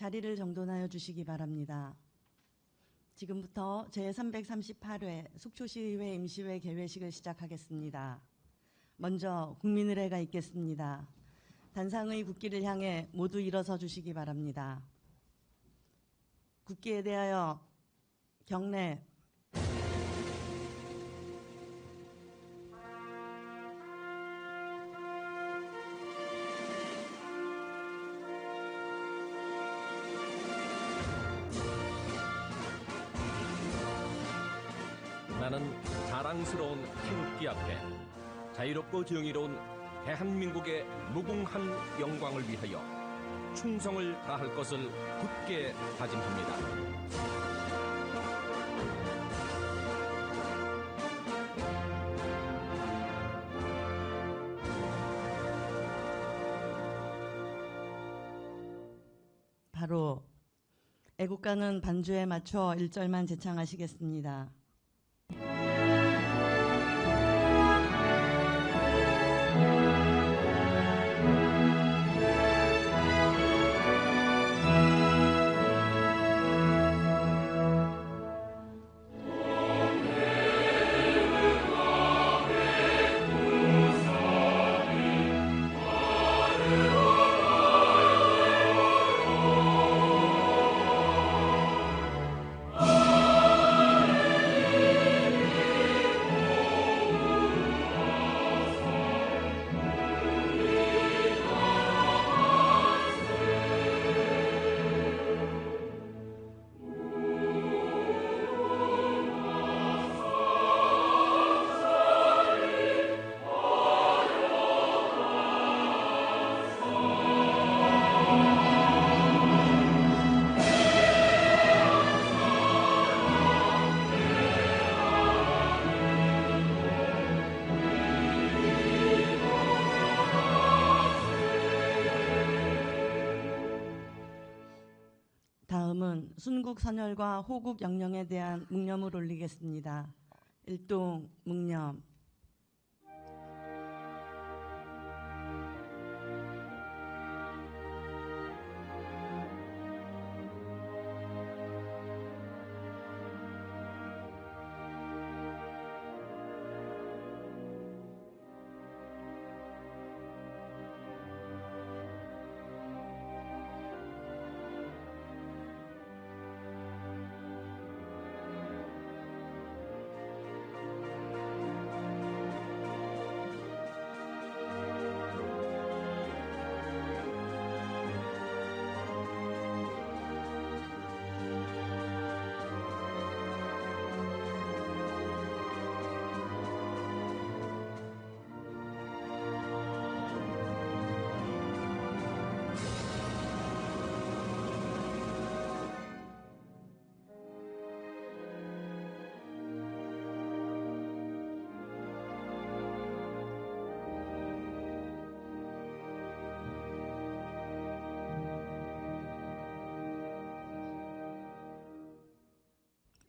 자리를 정돈하여 주시기 바랍니다. 지금부터 제338회 속초시의회 임시회 개회식을 시작하겠습니다. 먼저 국민의례가 있겠습니다. 단상의 국기를 향해 모두 일어서 주시기 바랍니다. 국기에 대하여 경례. 나는 자랑스러운 태극기 앞에 자유롭고 정의로운 대한민국의 무궁한 영광을 위하여 충성을 다할 것을 굳게 다짐합니다. 바로 애국가는 반주에 맞춰 1절만 제창하시겠습니다. 다음은 순국 선열과 호국 영령에 대한 묵념을 올리겠습니다. 일동 묵념.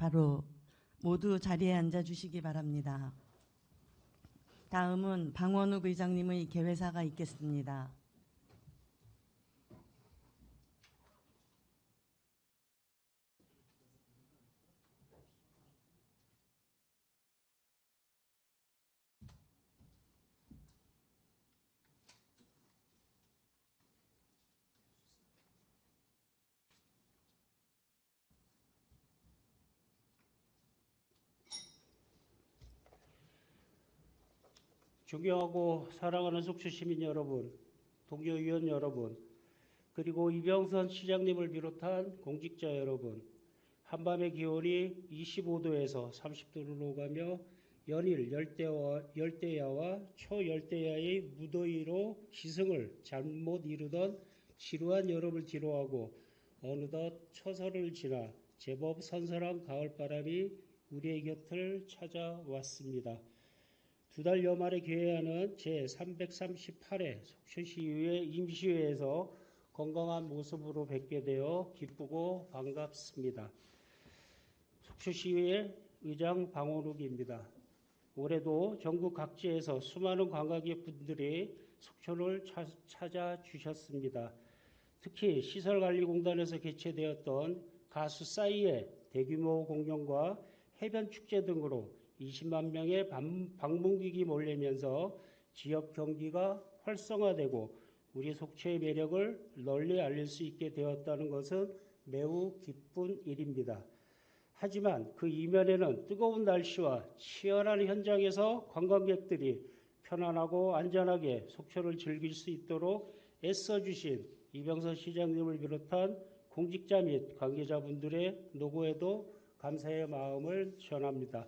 바로 모두 자리에 앉아주시기 바랍니다. 다음은 방원욱 의장님의 개회사가 있겠습니다. 존경하고 사랑하는 속초 시민 여러분, 동료 의원 여러분, 그리고 이병선 시장님을 비롯한 공직자 여러분, 한밤의 기온이 25도에서 30도를 오가며 연일 열대야와 초열대야의 무더위로 기승을 잘못 이루던 지루한 여름을 뒤로하고 어느덧 처서를 지나 제법 선선한 가을바람이 우리의 곁을 찾아왔습니다. 두 달여 만에 개회하는 제338회 속초시의회 임시회에서 건강한 모습으로 뵙게 되어 기쁘고 반갑습니다. 속초시의회 의장 방원욱입니다. 올해도 전국 각지에서 수많은 관광객분들이 속초를 찾아주셨습니다. 특히 시설관리공단에서 개최되었던 가수 싸이의 대규모 공연과 해변축제 등으로 20만 명의 방문객이 몰리면서 지역 경기가 활성화되고 우리 속초의 매력을 널리 알릴 수 있게 되었다는 것은 매우 기쁜 일입니다. 하지만 그 이면에는 뜨거운 날씨와 치열한 현장에서 관광객들이 편안하고 안전하게 속초를 즐길 수 있도록 애써주신 이병선 시장님을 비롯한 공직자 및 관계자분들의 노고에도 감사의 마음을 전합니다.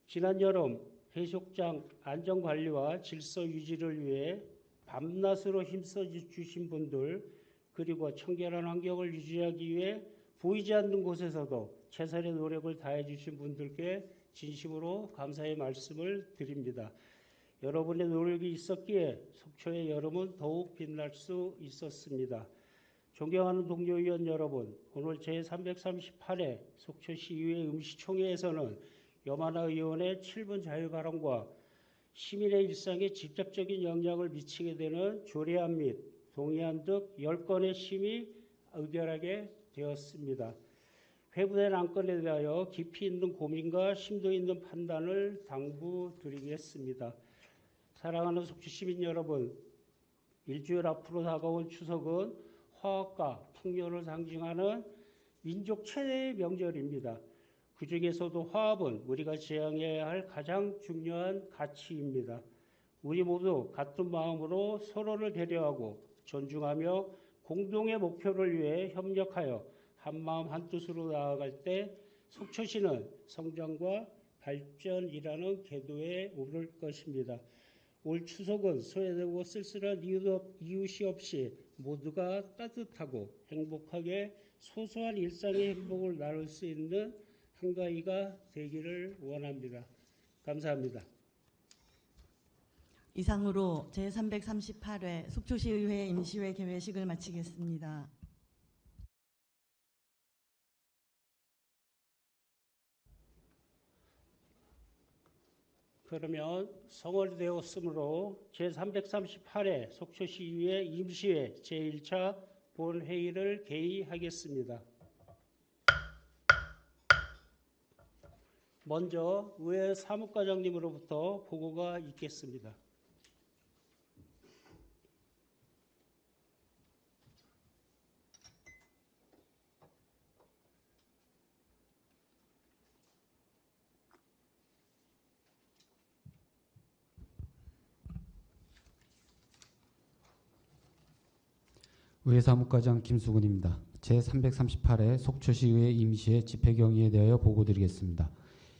지난 여름 해수욕장 안전관리와 질서 유지를 위해 밤낮으로 힘써 주신 분들, 그리고 청결한 환경을 유지하기 위해 보이지 않는 곳에서도 최선의 노력을 다해 주신 분들께 진심으로 감사의 말씀을 드립니다. 여러분의 노력이 있었기에 속초의 여름은 더욱 빛날 수 있었습니다. 존경하는 동료 의원 여러분, 오늘 제338회 속초시의회 임시총회에서는 염하나 의원의 7분 자유발언과 시민의 일상에 직접적인 영향을 미치게 되는 조례안 및 동의안 등 10건의 심의 의결하게 되었습니다. 회부된 안건에 대하여 깊이 있는 고민과 심도 있는 판단을 당부드리겠습니다. 사랑하는 속초시민 여러분, 일주일 앞으로 다가온 추석은 화합과 풍요를 상징하는 민족 최대의 명절입니다. 그 중에서도 화합은 우리가 지향해야 할 가장 중요한 가치입니다. 우리 모두 같은 마음으로 서로를 배려하고 존중하며 공동의 목표를 위해 협력하여 한마음 한뜻으로 나아갈 때 속초시는 성장과 발전이라는 궤도에 오를 것입니다. 올 추석은 소외되고 쓸쓸한 이웃이 없이 모두가 따뜻하고 행복하게 소소한 일상의 행복을 나눌 수 있는 한가위가 되기를 원합니다. 감사합니다. 이상으로 제338회 속초시의회 임시회 개회식을 마치겠습니다. 그러면 성월이 되었으므로 제338회 속초시의회 임시회 제1차 본회의를 개의하겠습니다. 먼저 의회 사무과장님으로부터 보고가 있겠습니다. 의회 사무과장 김수근입니다. 제338회 속초시의회 임시회 집회경위에 대하여 보고드리겠습니다.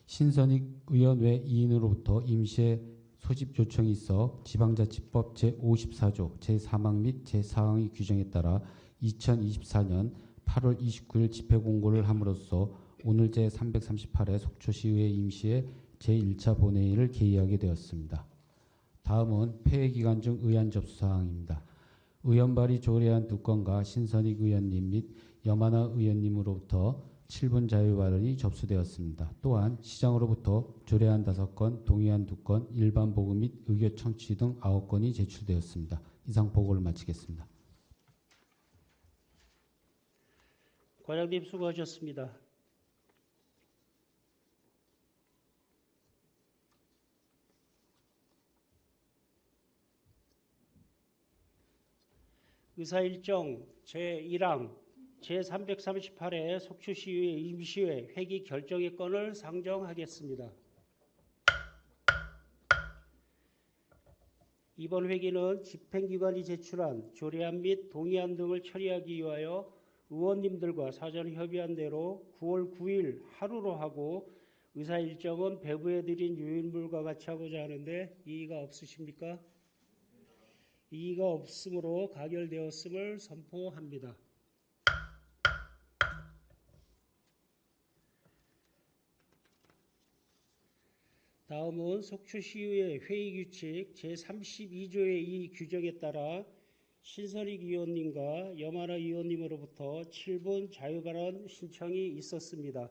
신선익 의원 외 2인으로부터 임시회 소집 요청이 있어 지방자치법 제54조 제3항 및 제4항의 규정에 따라 2024년 8월 29일 집회 공고를 함으로써 오늘 제338회 속초시의회 임시회 제1차 본회의를 개의하게 되었습니다. 다음은 폐회 기간 중 의안 접수 사항입니다. 의원 발의 조례안 2건과 신선익 의원님 및 염하나 의원님으로부터 7분 자유 발언이 접수되었습니다. 또한 시장으로부터 조례안 5건, 동의안 2건, 일반 보고 및 의견 청취 등 9건이 제출되었습니다. 이상 보고를 마치겠습니다. 과장님 수고하셨습니다. 의사일정 제1항 제338회 속초시의회 임시회 회기 결정의 건을 상정하겠습니다. 이번 회기는 집행기관이 제출한 조례안 및 동의안 등을 처리하기 위하여 의원님들과 사전 협의한 대로 9월 9일 하루로 하고 의사일정은 배부해드린 유인물과 같이 하고자 하는데 이의가 없으십니까? 이의가 없으므로 가결되었음을 선포합니다. 다음은 속초시의회 회의규칙 제32조의 이 규정에 따라 신선익 의원님과 염하나 의원님으로부터 7분 자유발언 신청이 있었습니다.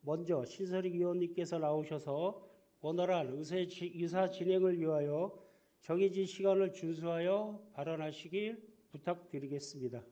먼저 신선익 의원님께서 나오셔서 원활한 의사 진행을 위하여 정해진 시간을 준수하여 발언하시길 부탁드리겠습니다.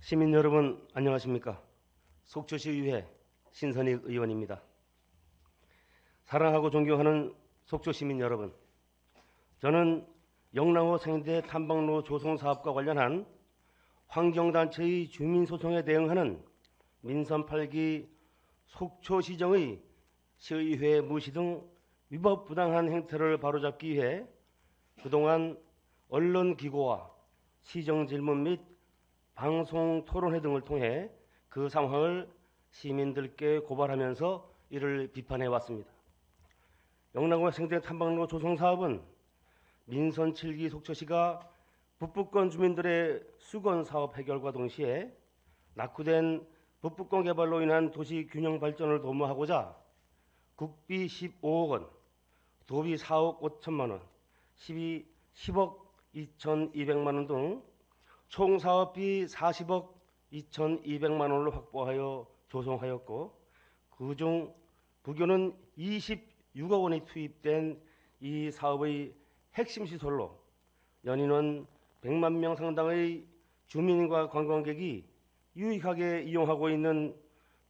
시민 여러분 안녕하십니까? 속초시의회 신선익 의원입니다. 사랑하고 존경하는 속초 시민 여러분, 저는 영랑호 생태 탐방로 조성 사업과 관련한 환경단체의 주민소송에 대응하는 민선 8기 속초시정의 시의회 무시 등 위법 부당한 행태를 바로잡기 위해 그동안 언론기고와 시정질문 및 방송 토론회 등을 통해 그 상황을 시민들께 고발하면서 이를 비판해 왔습니다. 영랑호 생태 탐방로 조성 사업은 민선 7기 속초시가 북부권 주민들의 수건 사업 해결과 동시에 낙후된 북부권 개발로 인한 도시 균형 발전을 도모하고자 국비 15억 원, 도비 4억 5천만 원, 10억 2,200만 원 등 총 사업비 40억 2,200만 원을 확보하여 조성하였고, 그중 부교는 26억 원이 투입된 이 사업의 핵심 시설로 연인원 100만 명 상당의 주민과 관광객이 유익하게 이용하고 있는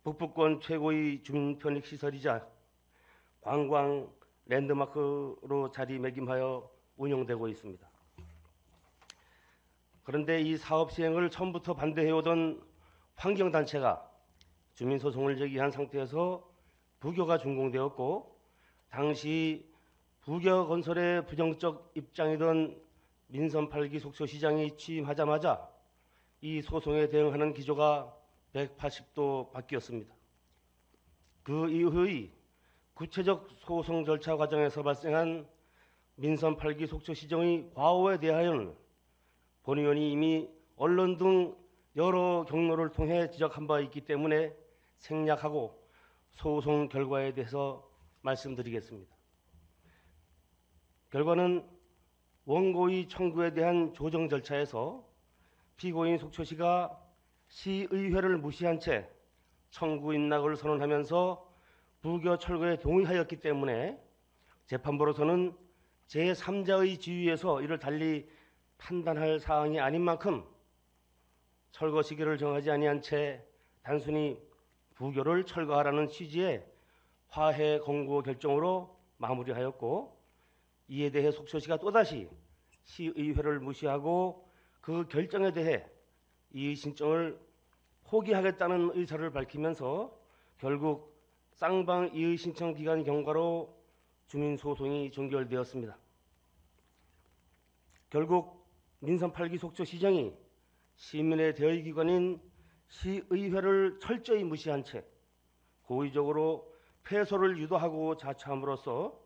북부권 최고의 주민 편익 시설이자 관광 랜드마크로 자리매김하여 운영되고 있습니다. 그런데 이 사업 시행을 처음부터 반대해오던 환경단체가 주민소송을 제기한 상태에서 부교가 준공되었고, 당시 부교 건설에 부정적 입장이던 민선 8기 속초시장이 취임하자마자 이 소송에 대응하는 기조가 180도 바뀌었습니다. 그 이후의 구체적 소송 절차 과정에서 발생한 민선 8기 속초시정의 과오에 대하여는 본 의원이 이미 언론 등 여러 경로를 통해 지적한 바 있기 때문에 생략하고 소송 결과에 대해서 말씀드리겠습니다. 결과는 원고의 청구에 대한 조정 절차에서 피고인 속초시가 시의회를 무시한 채 청구 인락을 선언하면서 부교 철거에 동의하였기 때문에 재판부로서는 제3자의 지위에서 이를 달리 판단할 사항이 아닌 만큼 철거 시기를 정하지 아니한 채 단순히 부교를 철거하라는 취지의 화해 공고 결정으로 마무리하였고, 이에 대해 속초시가 또다시 시의회를 무시하고 그 결정에 대해 이의 신청을 포기하겠다는 의사를 밝히면서 결국 쌍방 이의 신청 기간 경과로 주민소송이 종결되었습니다. 결국 민선 8기 속초시정이 시민의 대의기관인 시의회를 철저히 무시한 채 고의적으로 패소를 유도하고 자처함으로써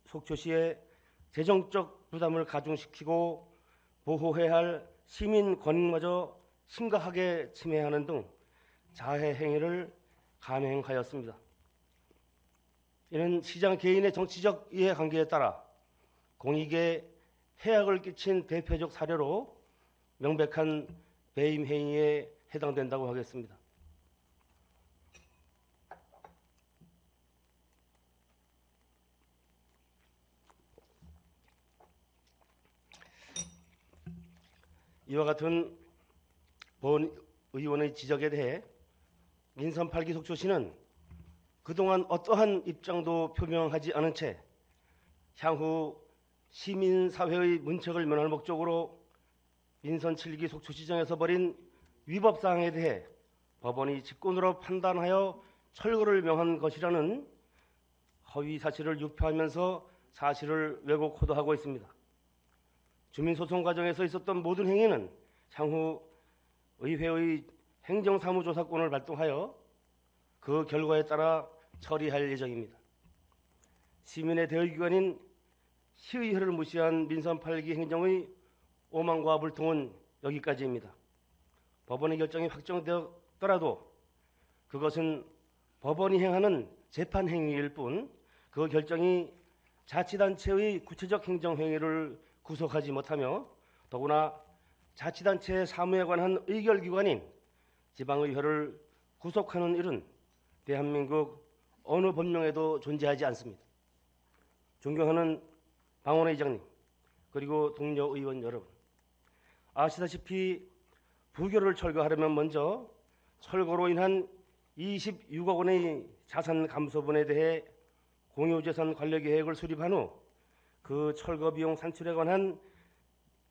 속초시의 재정적 부담을 가중시키고 보호해야 할 시민 권익마저 심각하게 침해하는 등 자해 행위를 감행하였습니다. 이는 시장 개인의 정치적 이해관계에 따라 공익에 해악을 끼친 대표적 사례로 명백한 배임 행위에 해당된다고 하겠습니다. 이와 같은 본 의원의 지적에 대해 민선 8기 속초시는 그동안 어떠한 입장도 표명하지 않은 채 향후 시민사회의 문책을 면할 목적으로 민선 7기 속초시정에서 벌인 위법사항에 대해 법원이 직권으로 판단하여 철거를 명한 것이라는 허위 사실을 유포하면서 사실을 왜곡 호도하고 있습니다. 주민소송 과정에서 있었던 모든 행위는 향후 의회의 행정사무조사권을 발동하여 그 결과에 따라 처리할 예정입니다. 시민의 대의기관인 시의회를 무시한 민선 8기 행정의 오만과 불통은 여기까지입니다. 법원의 결정이 확정되었더라도 그것은 법원이 행하는 재판 행위일 뿐 그 결정이 자치단체의 구체적 행정행위를 구속하지 못하며 더구나 자치단체 사무에 관한 의결기관인 지방의회를 구속하는 일은 대한민국 어느 법령에도 존재하지 않습니다. 존경하는 방원회 의장님, 그리고 동료 의원 여러분, 아시다시피 부교를 철거하려면 먼저 철거로 인한 26억 원의 자산 감소분에 대해 공유재산 관리 계획을 수립한 후 그 철거 비용 산출에 관한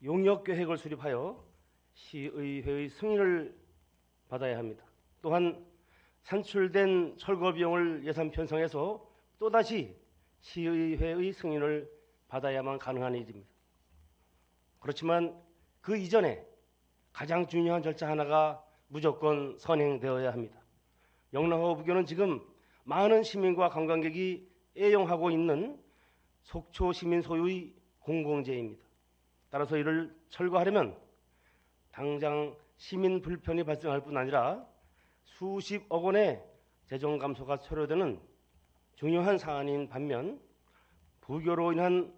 용역 계획을 수립하여 시의회의 승인을 받아야 합니다. 또한 산출된 철거 비용을 예산 편성해서 또다시 시의회의 승인을 받아야만 가능한 일입니다. 그렇지만 그 이전에 가장 중요한 절차 하나가 무조건 선행되어야 합니다. 영랑호 부교는 지금 많은 시민과 관광객이 애용하고 있는 속초 시민 소유의 공공재입니다. 따라서 이를 철거하려면 당장 시민 불편이 발생할 뿐 아니라 수십억 원의 재정 감소가 초래되는 중요한 사안인 반면 부교로 인한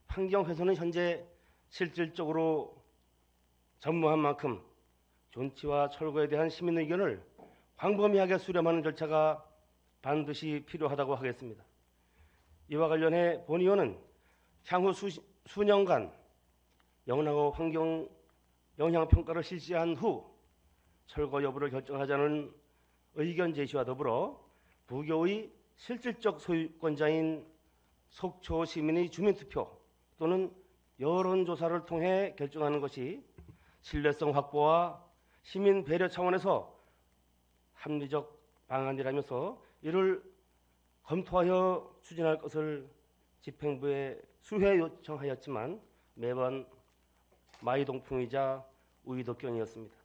환경 훼손은 현재 실질적으로 전무한 만큼 존치와 철거에 대한 시민 의견을 광범위하게 수렴하는 절차가 반드시 필요하다고 하겠습니다. 이와 관련해 본 의원은 향후 수년간 영랑호 환경 영향 평가를 실시한 후 철거 여부를 결정하자는 의견 제시와 더불어 부교의 실질적 소유권자인 속초 시민의 주민투표 또는 여론조사를 통해 결정하는 것이 신뢰성 확보와 시민 배려 차원에서 합리적 방안이라면서 이를 검토하여 추진할 것을 집행부에 수회 요청하였지만 매번 마이동풍이자 우이독견이었습니다.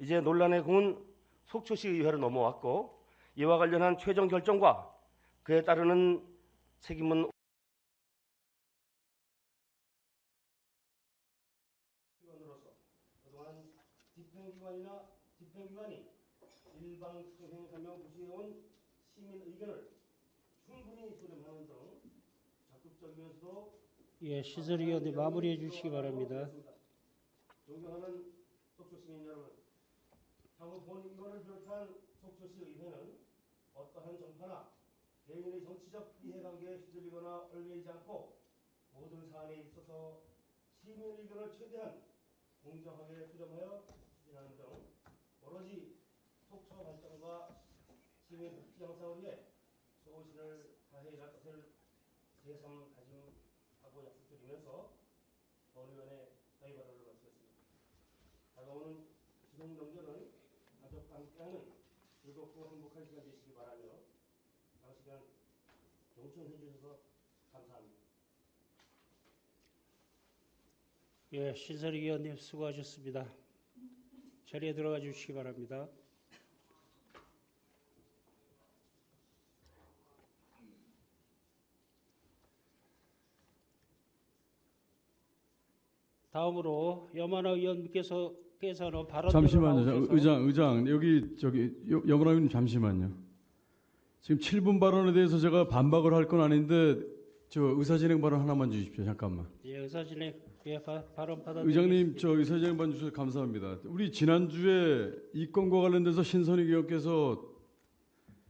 이제 논란의 공은 속초시 의회로 넘어왔고 이와 관련한 최종 결정과 그에 따르는 책임은 의원으로서 그동안 집행기관이 일방 통행하며 무시해온 시민 의견을 충분히 수렴하는 등 적극적이면서도 시설위원회 마무리해 주시기 바랍니다. 존경하는 속초 시민 여러분, 향후 본 의원을 비롯한 속초시 의회는 어떠한 정파나 개인의 정치적 이해관계에 휘둘리거나 얽매이지 않고 모든 사안에 있어서 시민 의견을 최대한 공정하게 수렴하여 추진하는 등 오로지 속초 발전과 시민 복지 향상을 위해 소신을 다해 일할 것을 재삼 다짐하고 약속드리면서 본 의원의 회의 발언을 마치겠습니다. 다가오는 추석 명절은 가족과 함께하는 즐겁고 행복한 시간 되시기 바라며 장시간 경청해 주셔서 감사합니다. 시설위원님 수고하셨습니다. 자리에 들어가 주시기 바랍니다. 다음으로 염하나 의원께서는 발언 잠시만요. 의장 여기 염하나 의원님 잠시만요. 지금 7분 발언에 대해서 제가 반박을 할 건 아닌데 저 의사진행 발언 하나만 주십시오. 잠깐만. 의사진행 발언 받아. 의장님 저 의사진행 발언 주셔서 감사합니다. 우리 지난주에 이 건과 관련돼서 신선익 의원께서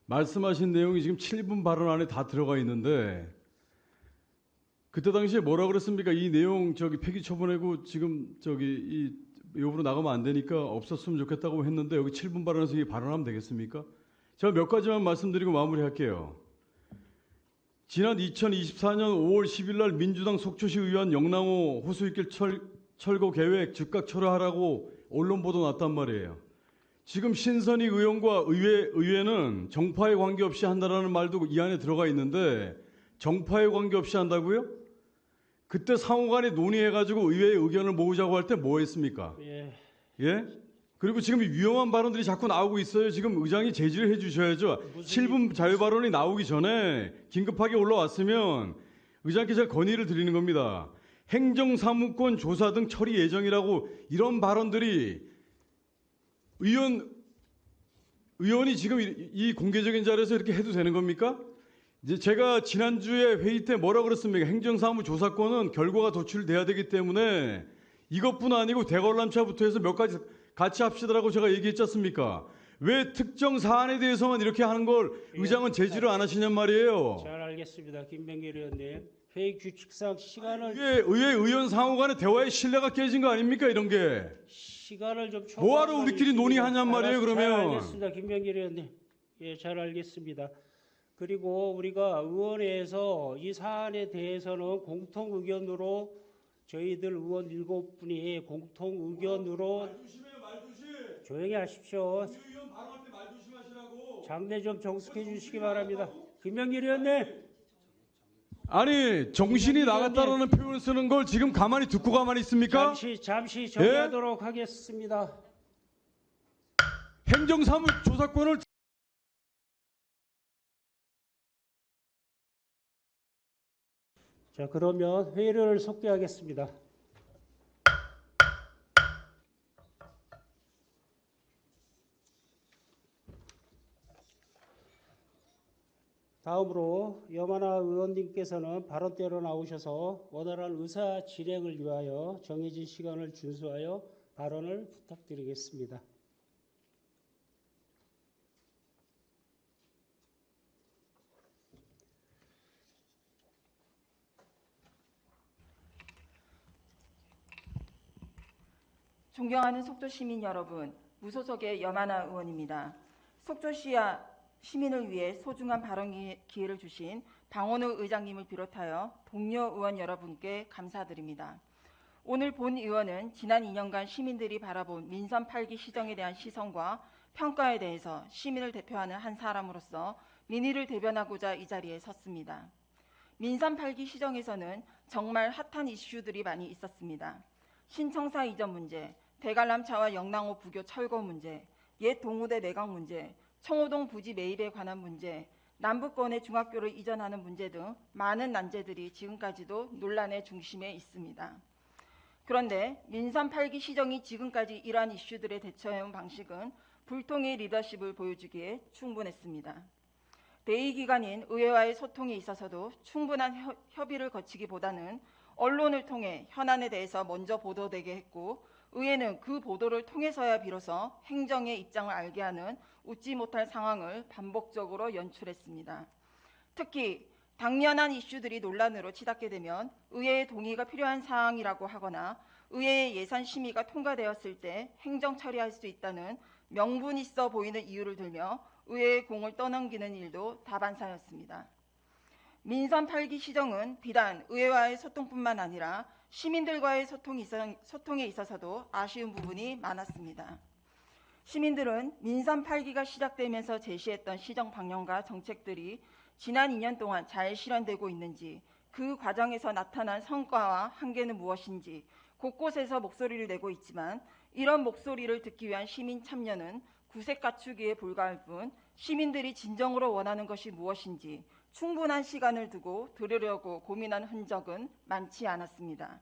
말씀하신 내용이 지금 7분 발언 안에 다 들어가 있는데 그때 당시에 뭐라 그랬습니까? 이 내용 폐기 처분하고 지금 이 요구로 나가면 안 되니까 없었으면 좋겠다고 했는데 여기 7분 발언에서 이 발언하면 되겠습니까? 제가 몇 가지만 말씀드리고 마무리할게요. 지난 2024년 5월 10일 날 민주당 속초시 의원 영랑호 호수입길 철거 계획 즉각 철회하라고 언론 보도 났단 말이에요. 지금 신선익 의원과 의회는 정파에 관계없이 한다라는 말도 이 안에 들어가 있는데 정파에 관계없이 한다고요? 그때 상호간에 논의해가지고 의회의 의견을 모으자고 할 때 뭐 했습니까? 예? 그리고 지금 위험한 발언들이 자꾸 나오고 있어요. 지금 의장이 제지를 해주셔야죠. 7분 자유 발언이 나오기 전에 긴급하게 올라왔으면 의장께 제가 건의를 드리는 겁니다. 행정사무권 조사 등 처리 예정이라고 이런 발언들이 의원이 지금 이 공개적인 자리에서 이렇게 해도 되는 겁니까? 이제 제가 지난주에 회의 때 뭐라 그랬습니까? 행정사무 조사권은 결과가 도출돼야 되기 때문에 이것뿐 아니고 대관람차부터 해서 몇 가지 같이 합시다라고 제가 얘기했지 않습니까? 왜 특정 사안에 대해서만 이렇게 하는 걸 의장은 제지를 안 하시냔 말이에요. 잘 알겠습니다. 김병길 의원님. 회의 규칙상 시간을 이게 의원 상호 간의 대화의 신뢰가 깨진 거 아닙니까? 이런 게. 좀 뭐하러 우리끼리 논의하냔 말이에요, 그러면. 잘 알겠습니다. 김병길 의원님. 예, 잘 알겠습니다. 그리고 우리가 의원회에서 이 사안에 대해서는 공통 의견으로 저희들 의원 7분이 공통 의견으로 조용히 하십시오. 장내 좀 정숙해 주시기 바랍니다. 김병길 의원님. 아니 정신이 나갔다라는 표현을 쓰는 걸 지금 가만히 듣고 가만히 있습니까? 잠시 정리하도록 하겠습니다. 행정사무 조사권을 자, 그러면 회의를 속개하겠습니다. 다음으로 염하나 의원님께서는 발언대로 나오셔서 원활한 의사 진행을 위하여 정해진 시간을 준수하여 발언을 부탁드리겠습니다. 존경하는 속초 시민 여러분, 무소속의 염하나 의원입니다. 속초시와 시민을 위해 소중한 발언 기회를 주신 방원우 의장님을 비롯하여 동료 의원 여러분께 감사드립니다. 오늘 본 의원은 지난 2년간 시민들이 바라본 민선 8기 시정에 대한 시선과 평가에 대해서 시민을 대표하는 한 사람으로서 민의를 대변하고자 이 자리에 섰습니다. 민선 8기 시정에서는 정말 핫한 이슈들이 많이 있었습니다. 신청사 이전 문제, 대관람차와 영랑호 부교 철거 문제, 옛 동우대 매각 문제, 청호동 부지 매입에 관한 문제, 남북권의 중학교를 이전하는 문제 등 많은 난제들이 지금까지도 논란의 중심에 있습니다. 그런데 민선 8기 시정이 지금까지 이러한 이슈들에 대처해온 방식은 불통의 리더십을 보여주기에 충분했습니다. 대의기관인 의회와의 소통에 있어서도 충분한 협의를 거치기보다는 언론을 통해 현안에 대해서 먼저 보도되게 했고 의회는 그 보도를 통해서야 비로소 행정의 입장을 알게 하는 웃지 못할 상황을 반복적으로 연출했습니다. 특히 당면한 이슈들이 논란으로 치닫게 되면 의회의 동의가 필요한 사항이라고 하거나 의회의 예산 심의가 통과되었을 때 행정 처리할 수 있다는 명분 있어 보이는 이유를 들며 의회의 공을 떠넘기는 일도 다반사였습니다. 민선 8기 시정은 비단 의회와의 소통뿐만 아니라 시민들과의 소통에 있어서도 아쉬운 부분이 많았습니다. 시민들은 민선 8기가 시작되면서 제시했던 시정 방향과 정책들이 지난 2년 동안 잘 실현되고 있는지, 그 과정에서 나타난 성과와 한계는 무엇인지 곳곳에서 목소리를 내고 있지만 이런 목소리를 듣기 위한 시민 참여는 구색 갖추기에 불과할 뿐 시민들이 진정으로 원하는 것이 무엇인지 충분한 시간을 두고 들으려고 고민한 흔적은 많지 않았습니다.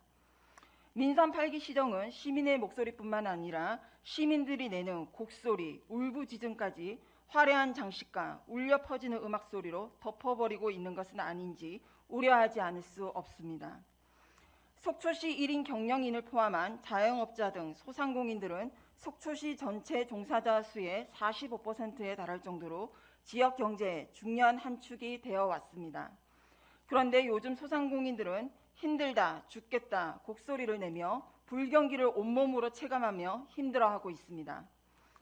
민선 8기 시정은 시민의 목소리뿐만 아니라 시민들이 내는 곡소리, 울부짖음까지 화려한 장식과 울려 퍼지는 음악 소리로 덮어버리고 있는 것은 아닌지 우려하지 않을 수 없습니다. 속초시 1인 경영인을 포함한 자영업자 등 소상공인들은 속초시 전체 종사자 수의 45%에 달할 정도로 지역 경제의 중요한 한 축이 되어 왔습니다. 그런데 요즘 소상공인들은 힘들다, 죽겠다 곡소리를 내며 불경기를 온몸으로 체감하며 힘들어하고 있습니다.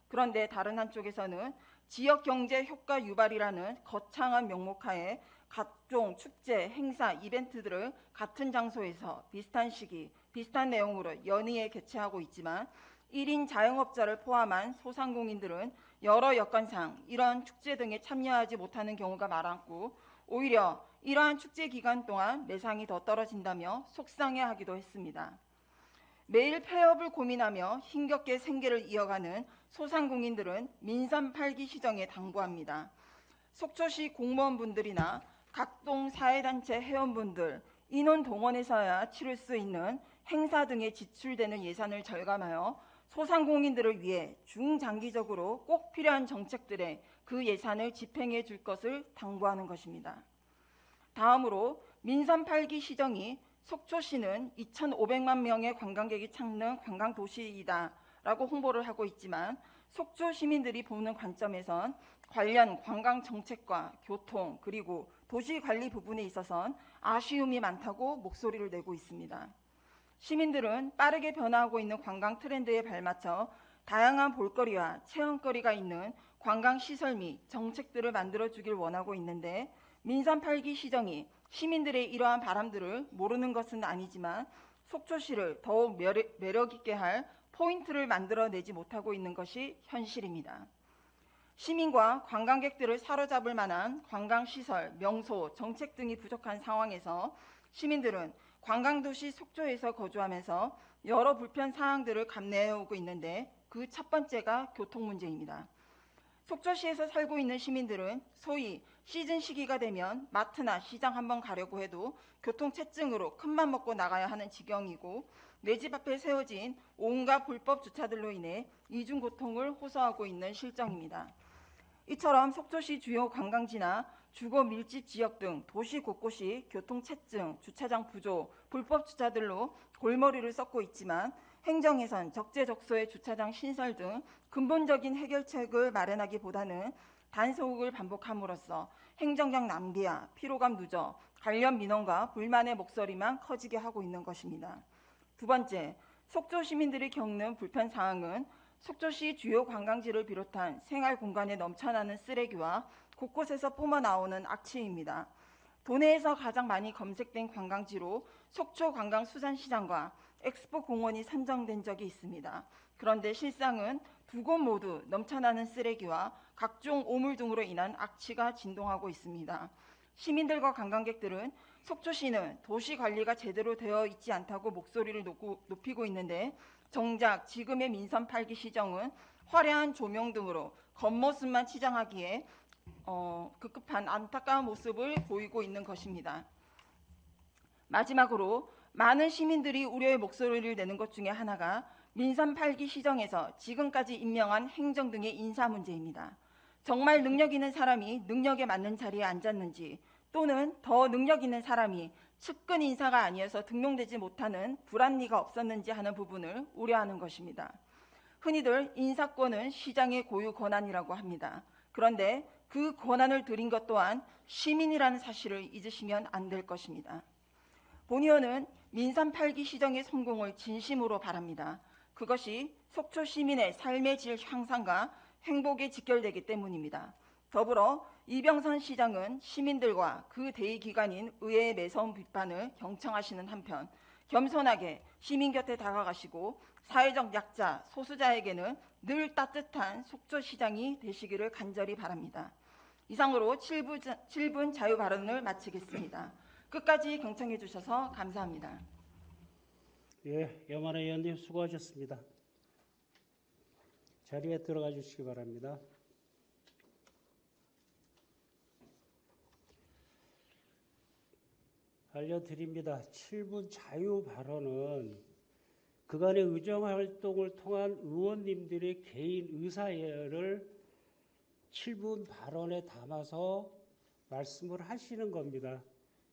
그런데 다른 한쪽에서는 지역 경제 효과 유발이라는 거창한 명목하에 각종 축제, 행사, 이벤트들을 같은 장소에서 비슷한 시기, 비슷한 내용으로 연이에 개최하고 있지만 1인 자영업자를 포함한 소상공인들은 여러 여건상 이러한 축제 등에 참여하지 못하는 경우가 많았고 오히려 이러한 축제 기간 동안 매상이 더 떨어진다며 속상해하기도 했습니다. 매일 폐업을 고민하며 힘겹게 생계를 이어가는 소상공인들은 민선 8기 시정에 당부합니다. 속초시 공무원분들이나 각동 사회단체 회원분들, 인원 동원해서야 치를 수 있는 행사 등에 지출되는 예산을 절감하여 소상공인들을 위해 중장기적으로 꼭 필요한 정책들에 그 예산을 집행해 줄 것을 당부하는 것입니다. 다음으로 민선 8기 시정이 속초시는 2,500만 명의 관광객이 찾는 관광도시이다라고 홍보를 하고 있지만 속초 시민들이 보는 관점에선 관련 관광 정책과 교통 그리고 도시 관리 부분에 있어선 아쉬움이 많다고 목소리를 내고 있습니다. 시민들은 빠르게 변화하고 있는 관광 트렌드에 발맞춰 다양한 볼거리와 체험거리가 있는 관광시설 및 정책들을 만들어주길 원하고 있는데 민선 8기 시정이 시민들의 이러한 바람들을 모르는 것은 아니지만 속초시를 더욱 매력 있게 할 포인트를 만들어내지 못하고 있는 것이 현실입니다. 시민과 관광객들을 사로잡을 만한 관광시설, 명소, 정책 등이 부족한 상황에서 시민들은 관광도시 속초에서 거주하면서 여러 불편 사항들을 감내해오고 있는데 그 첫 번째가 교통 문제입니다. 속초시에서 살고 있는 시민들은 소위 시즌 시기가 되면 마트나 시장 한번 가려고 해도 교통체증으로 큰맘 먹고 나가야 하는 지경이고 내 집 앞에 세워진 온갖 불법 주차들로 인해 이중고통을 호소하고 있는 실정입니다. 이처럼 속초시 주요 관광지나 주거 밀집 지역 등 도시 곳곳이 교통체증, 주차장 부족, 불법 주차들로 골머리를 썩고 있지만 행정에선 적재적소의 주차장 신설 등 근본적인 해결책을 마련하기보다는 단속을 반복함으로써 행정적 낭비와 피로감 누적, 관련 민원과 불만의 목소리만 커지게 하고 있는 것입니다. 두 번째, 속초 시민들이 겪는 불편 사항은 속초시 주요 관광지를 비롯한 생활 공간에 넘쳐나는 쓰레기와 곳곳에서 뿜어나오는 악취입니다. 도내에서 가장 많이 검색된 관광지로 속초 관광수산시장과 엑스포 공원이 선정된 적이 있습니다. 그런데 실상은 두 곳 모두 넘쳐나는 쓰레기와 각종 오물 등으로 인한 악취가 진동하고 있습니다. 시민들과 관광객들은 속초시는 도시 관리가 제대로 되어 있지 않다고 목소리를 높이고 있는데 정작 지금의 민선 8기 시정은 화려한 조명 등으로 겉모습만 치장하기에 급급한 안타까운 모습을 보이고 있는 것입니다. 마지막으로 많은 시민들이 우려의 목소리를 내는 것 중에 하나가 민선 8기 시정에서 지금까지 임명한 행정 등의 인사 문제입니다. 정말 능력 있는 사람이 능력에 맞는 자리에 앉았는지 또는 더 능력 있는 사람이 측근 인사가 아니어서 등용되지 못하는 불합리가 없었는지 하는 부분을 우려하는 것입니다. 흔히들 인사권은 시장의 고유 권한이라고 합니다. 그런데 그 권한을 드린 것 또한 시민이라는 사실을 잊으시면 안 될 것입니다. 본 의원은 민선 8기 시정의 성공을 진심으로 바랍니다. 그것이 속초 시민의 삶의 질 향상과 행복에 직결되기 때문입니다. 더불어 이병선 시장은 시민들과 그 대의기관인 의회의 매서운 비판을 경청하시는 한편 겸손하게 시민 곁에 다가가시고 사회적 약자, 소수자에게는 늘 따뜻한 속초시장이 되시기를 간절히 바랍니다. 이상으로 7분 자유 발언을 마치겠습니다. 끝까지 경청해 주셔서 감사합니다. 예, 염한회 의원님 수고하셨습니다. 자리에 들어가 주시기 바랍니다. 알려드립니다. 7분 자유 발언은 그간의 의정활동을 통한 의원님들의 개인 의사를 7분 발언에 담아서 말씀을 하시는 겁니다.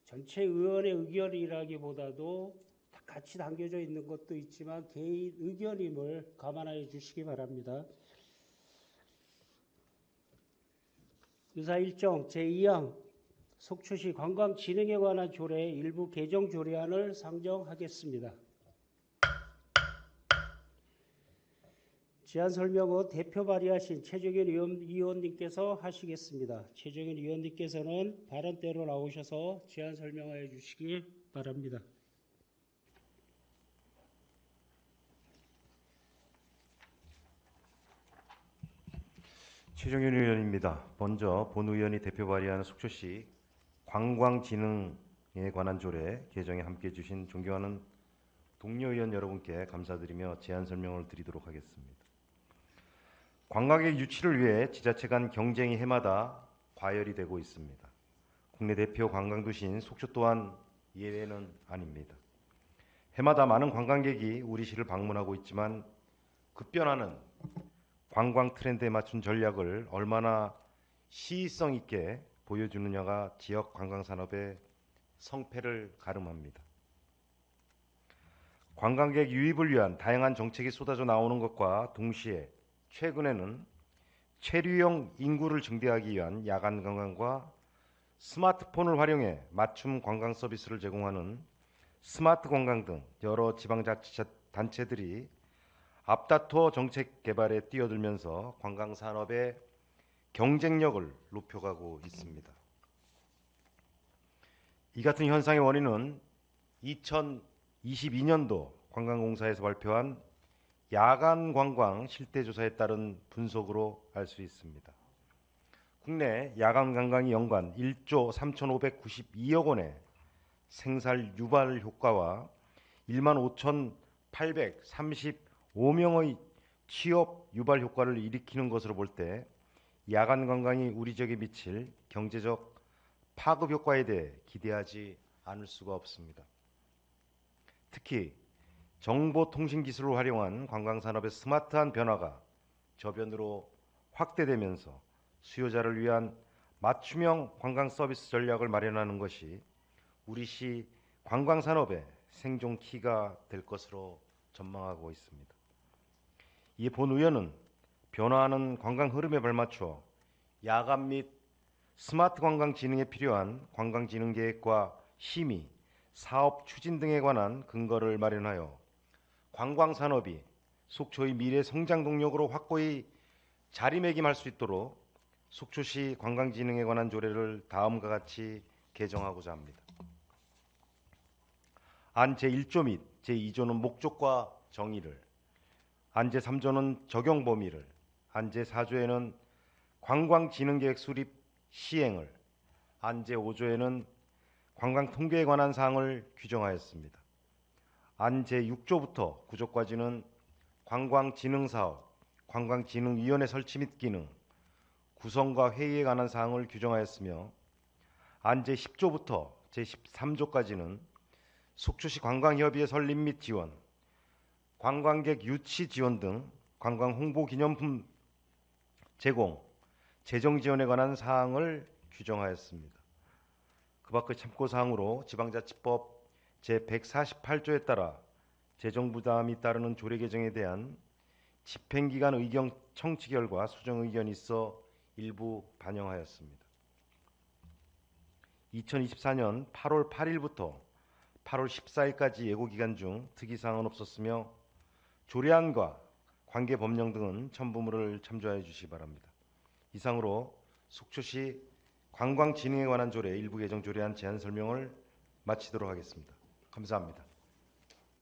전체 의원의 의견이라기보다도 같이 담겨져 있는 것도 있지만 개인 의견임을 감안하여 주시기 바랍니다. 의사 일정 제2항 속초시 관광진흥에 관한 조례 일부 개정 조례안을 상정하겠습니다. 제안 설명은 대표 발의하신 최정현 의원님께서 하시겠습니다. 최정현 의원님께서는 발언대로 나오셔서 제안 설명하여 주시기 바랍니다. 최정현 의원입니다. 먼저 본 의원이 대표 발의하는 속초시 관광진흥에 관한 조례 개정에 함께해 주신 존경하는 동료 의원 여러분께 감사드리며 제안 설명을 드리도록 하겠습니다. 관광객 유치를 위해 지자체 간 경쟁이 해마다 과열이 되고 있습니다. 국내 대표 관광도시인 속초 또한 예외는 아닙니다. 해마다 많은 관광객이 우리 시를 방문하고 있지만 급변하는 관광 트렌드에 맞춘 전략을 얼마나 시의성 있게 보여주느냐가 지역 관광산업의 성패를 가름합니다. 관광객 유입을 위한 다양한 정책이 쏟아져 나오는 것과 동시에 최근에는 체류형 인구를 증대하기 위한 야간 관광과 스마트폰을 활용해 맞춤 관광 서비스를 제공하는 스마트 관광 등 여러 지방자치단체들이 앞다퉈 정책 개발에 뛰어들면서 관광 산업의 경쟁력을 높여가고 있습니다. 이 같은 현상의 원인은 2022년도 관광공사에서 발표한 야간 관광 실태조사에 따른 분석으로 알 수 있습니다. 국내 야간 관광이 연간 1조 3,592억 원의 생산 유발 효과와 15,835명의 취업 유발 효과를 일으키는 것으로 볼 때 야간 관광이 우리 지역에 미칠 경제적 파급 효과에 대해 기대하지 않을 수가 없습니다. 특히 정보통신 기술을 활용한 관광산업의 스마트한 변화가 저변으로 확대되면서 수요자를 위한 맞춤형 관광 서비스 전략을 마련하는 것이 우리 시 관광산업의 생존 키가 될 것으로 전망하고 있습니다. 이에 본 의원은 변화하는 관광 흐름에 발맞춰 야간 및 스마트 관광 진흥에 필요한 관광 진흥 계획과 심의, 사업 추진 등에 관한 근거를 마련하여 관광 산업이 속초의 미래 성장 동력으로 확고히 자리매김할 수 있도록 속초시 관광 진흥에 관한 조례를 다음과 같이 개정하고자 합니다. 안 제1조 및 제2조는 목적과 정의를, 안 제3조는 적용 범위를, 안 제4조에는 관광진흥계획 수립 시행을, 안 제5조에는 관광 통계에 관한 사항을 규정하였습니다. 안 제6조부터 9조까지는 관광진흥사업, 관광진흥위원회 설치 및 기능, 구성과 회의에 관한 사항을 규정하였으며 안 제10조부터 제13조까지는 속초시 관광협의회 설립 및 지원, 관광객 유치 지원 등 관광 홍보 기념품 제공, 재정 지원에 관한 사항을 규정하였습니다. 그 밖의 참고사항으로 지방자치법 제148조에 따라 재정 부담이 따르는 조례 개정에 대한 집행기관 의견 청취 결과 수정 의견이 있어 일부 반영하였습니다. 2024년 8월 8일부터 8월 14일까지 예고 기간 중 특이사항은 없었으며 조례안과 관계 법령 등은 첨부물을 참조하여 주시기 바랍니다. 이상으로 속초시 관광진흥에 관한 조례 일부 개정 조례안 제안 설명을 마치도록 하겠습니다. 감사합니다.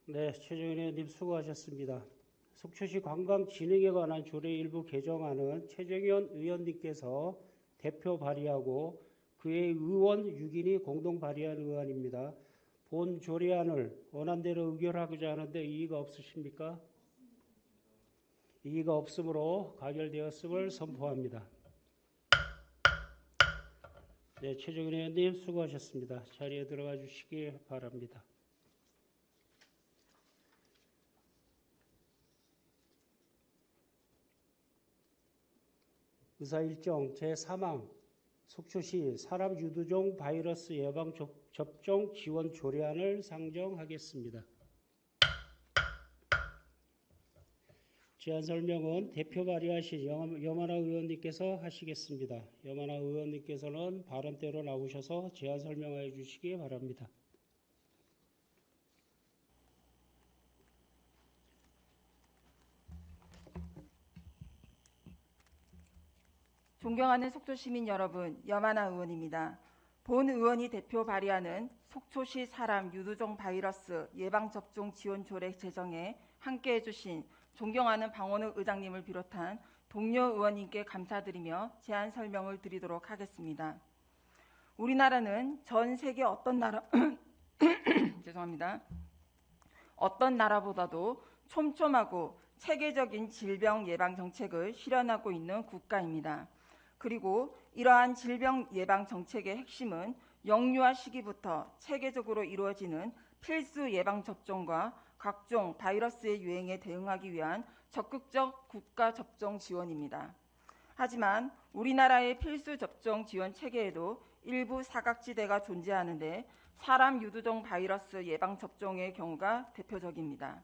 네, 최정현 의원님 수고하셨습니다. 속초시 관광진흥에 관한 조례 일부 개정안은 최정현 의원님께서 대표 발의하고 그의 의원 6인이 공동 발의한 의안입니다. 본 조례안을 원안대로 의결하고자 하는데 이의가 없으십니까? 이의가 없으므로 가결되었음을 선포합니다. 네, 최정현 의원님 수고하셨습니다. 자리에 들어가 주시기 바랍니다. 의사일정 제3항 속초시 사람 유두종 바이러스 예방 접종 지원 조례안을 상정하겠습니다. 제안 설명은 대표 발의하신 염하나 의원님께서 하시겠습니다. 염하나 의원님께서는 발언대로 나오셔서 제안 설명해 주시기 바랍니다. 존경하는 속초시민 여러분, 염하나 의원입니다. 본 의원이 대표 발의하는 속초시 사람 유두종 바이러스 예방접종 지원 조례 제정에 함께해 주신 존경하는 방원우 의장님을 비롯한 동료 의원님께 감사드리며 제안 설명을 드리도록 하겠습니다. 우리나라는 전 세계 어떤 나라보다도 촘촘하고 체계적인 질병 예방 정책을 실현하고 있는 국가입니다. 그리고 이러한 질병 예방 정책의 핵심은 영유아 시기부터 체계적으로 이루어지는 필수 예방 접종과 각종 바이러스의 유행에 대응하기 위한 적극적 국가 접종 지원입니다. 하지만 우리나라의 필수 접종 지원 체계에도 일부 사각지대가 존재하는데 사람 유두종 바이러스 예방 접종의 경우가 대표적입니다.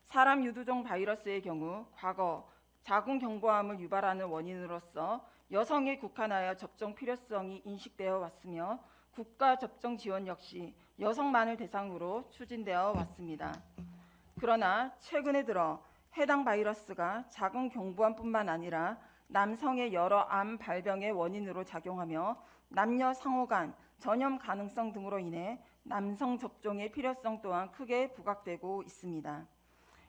사람 유두종 바이러스의 경우 과거 자궁 경부암을 유발하는 원인으로서 여성에 국한하여 접종 필요성이 인식되어 왔으며 국가 접종 지원 역시 여성만을 대상으로 추진되어 왔습니다. 그러나 최근에 들어 해당 바이러스가 자궁 경부암뿐만 아니라 남성의 여러 암 발병의 원인으로 작용하며 남녀 상호 간 전염 가능성 등으로 인해 남성 접종의 필요성 또한 크게 부각되고 있습니다.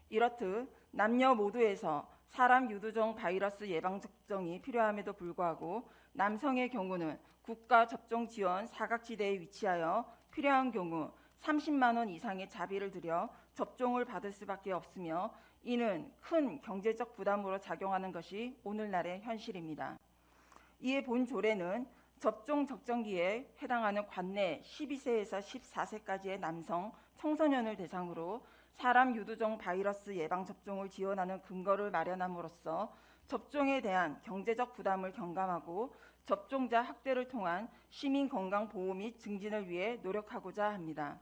이렇듯 남녀 모두에서 사람 유두종 바이러스 예방 접종이 필요함에도 불구하고 남성의 경우는 국가 접종 지원 사각지대에 위치하여 필요한 경우 30만 원 이상의 자비를 들여 접종을 받을 수밖에 없으며 이는 큰 경제적 부담으로 작용하는 것이 오늘날의 현실입니다. 이에 본 조례는 접종 적정기에 해당하는 관내 12세에서 14세까지의 남성 청소년을 대상으로 사람 유두종 바이러스 예방 접종을 지원하는 근거를 마련함으로써 접종에 대한 경제적 부담을 경감하고 접종자 확대를 통한 시민 건강 보호 및 증진을 위해 노력하고자 합니다.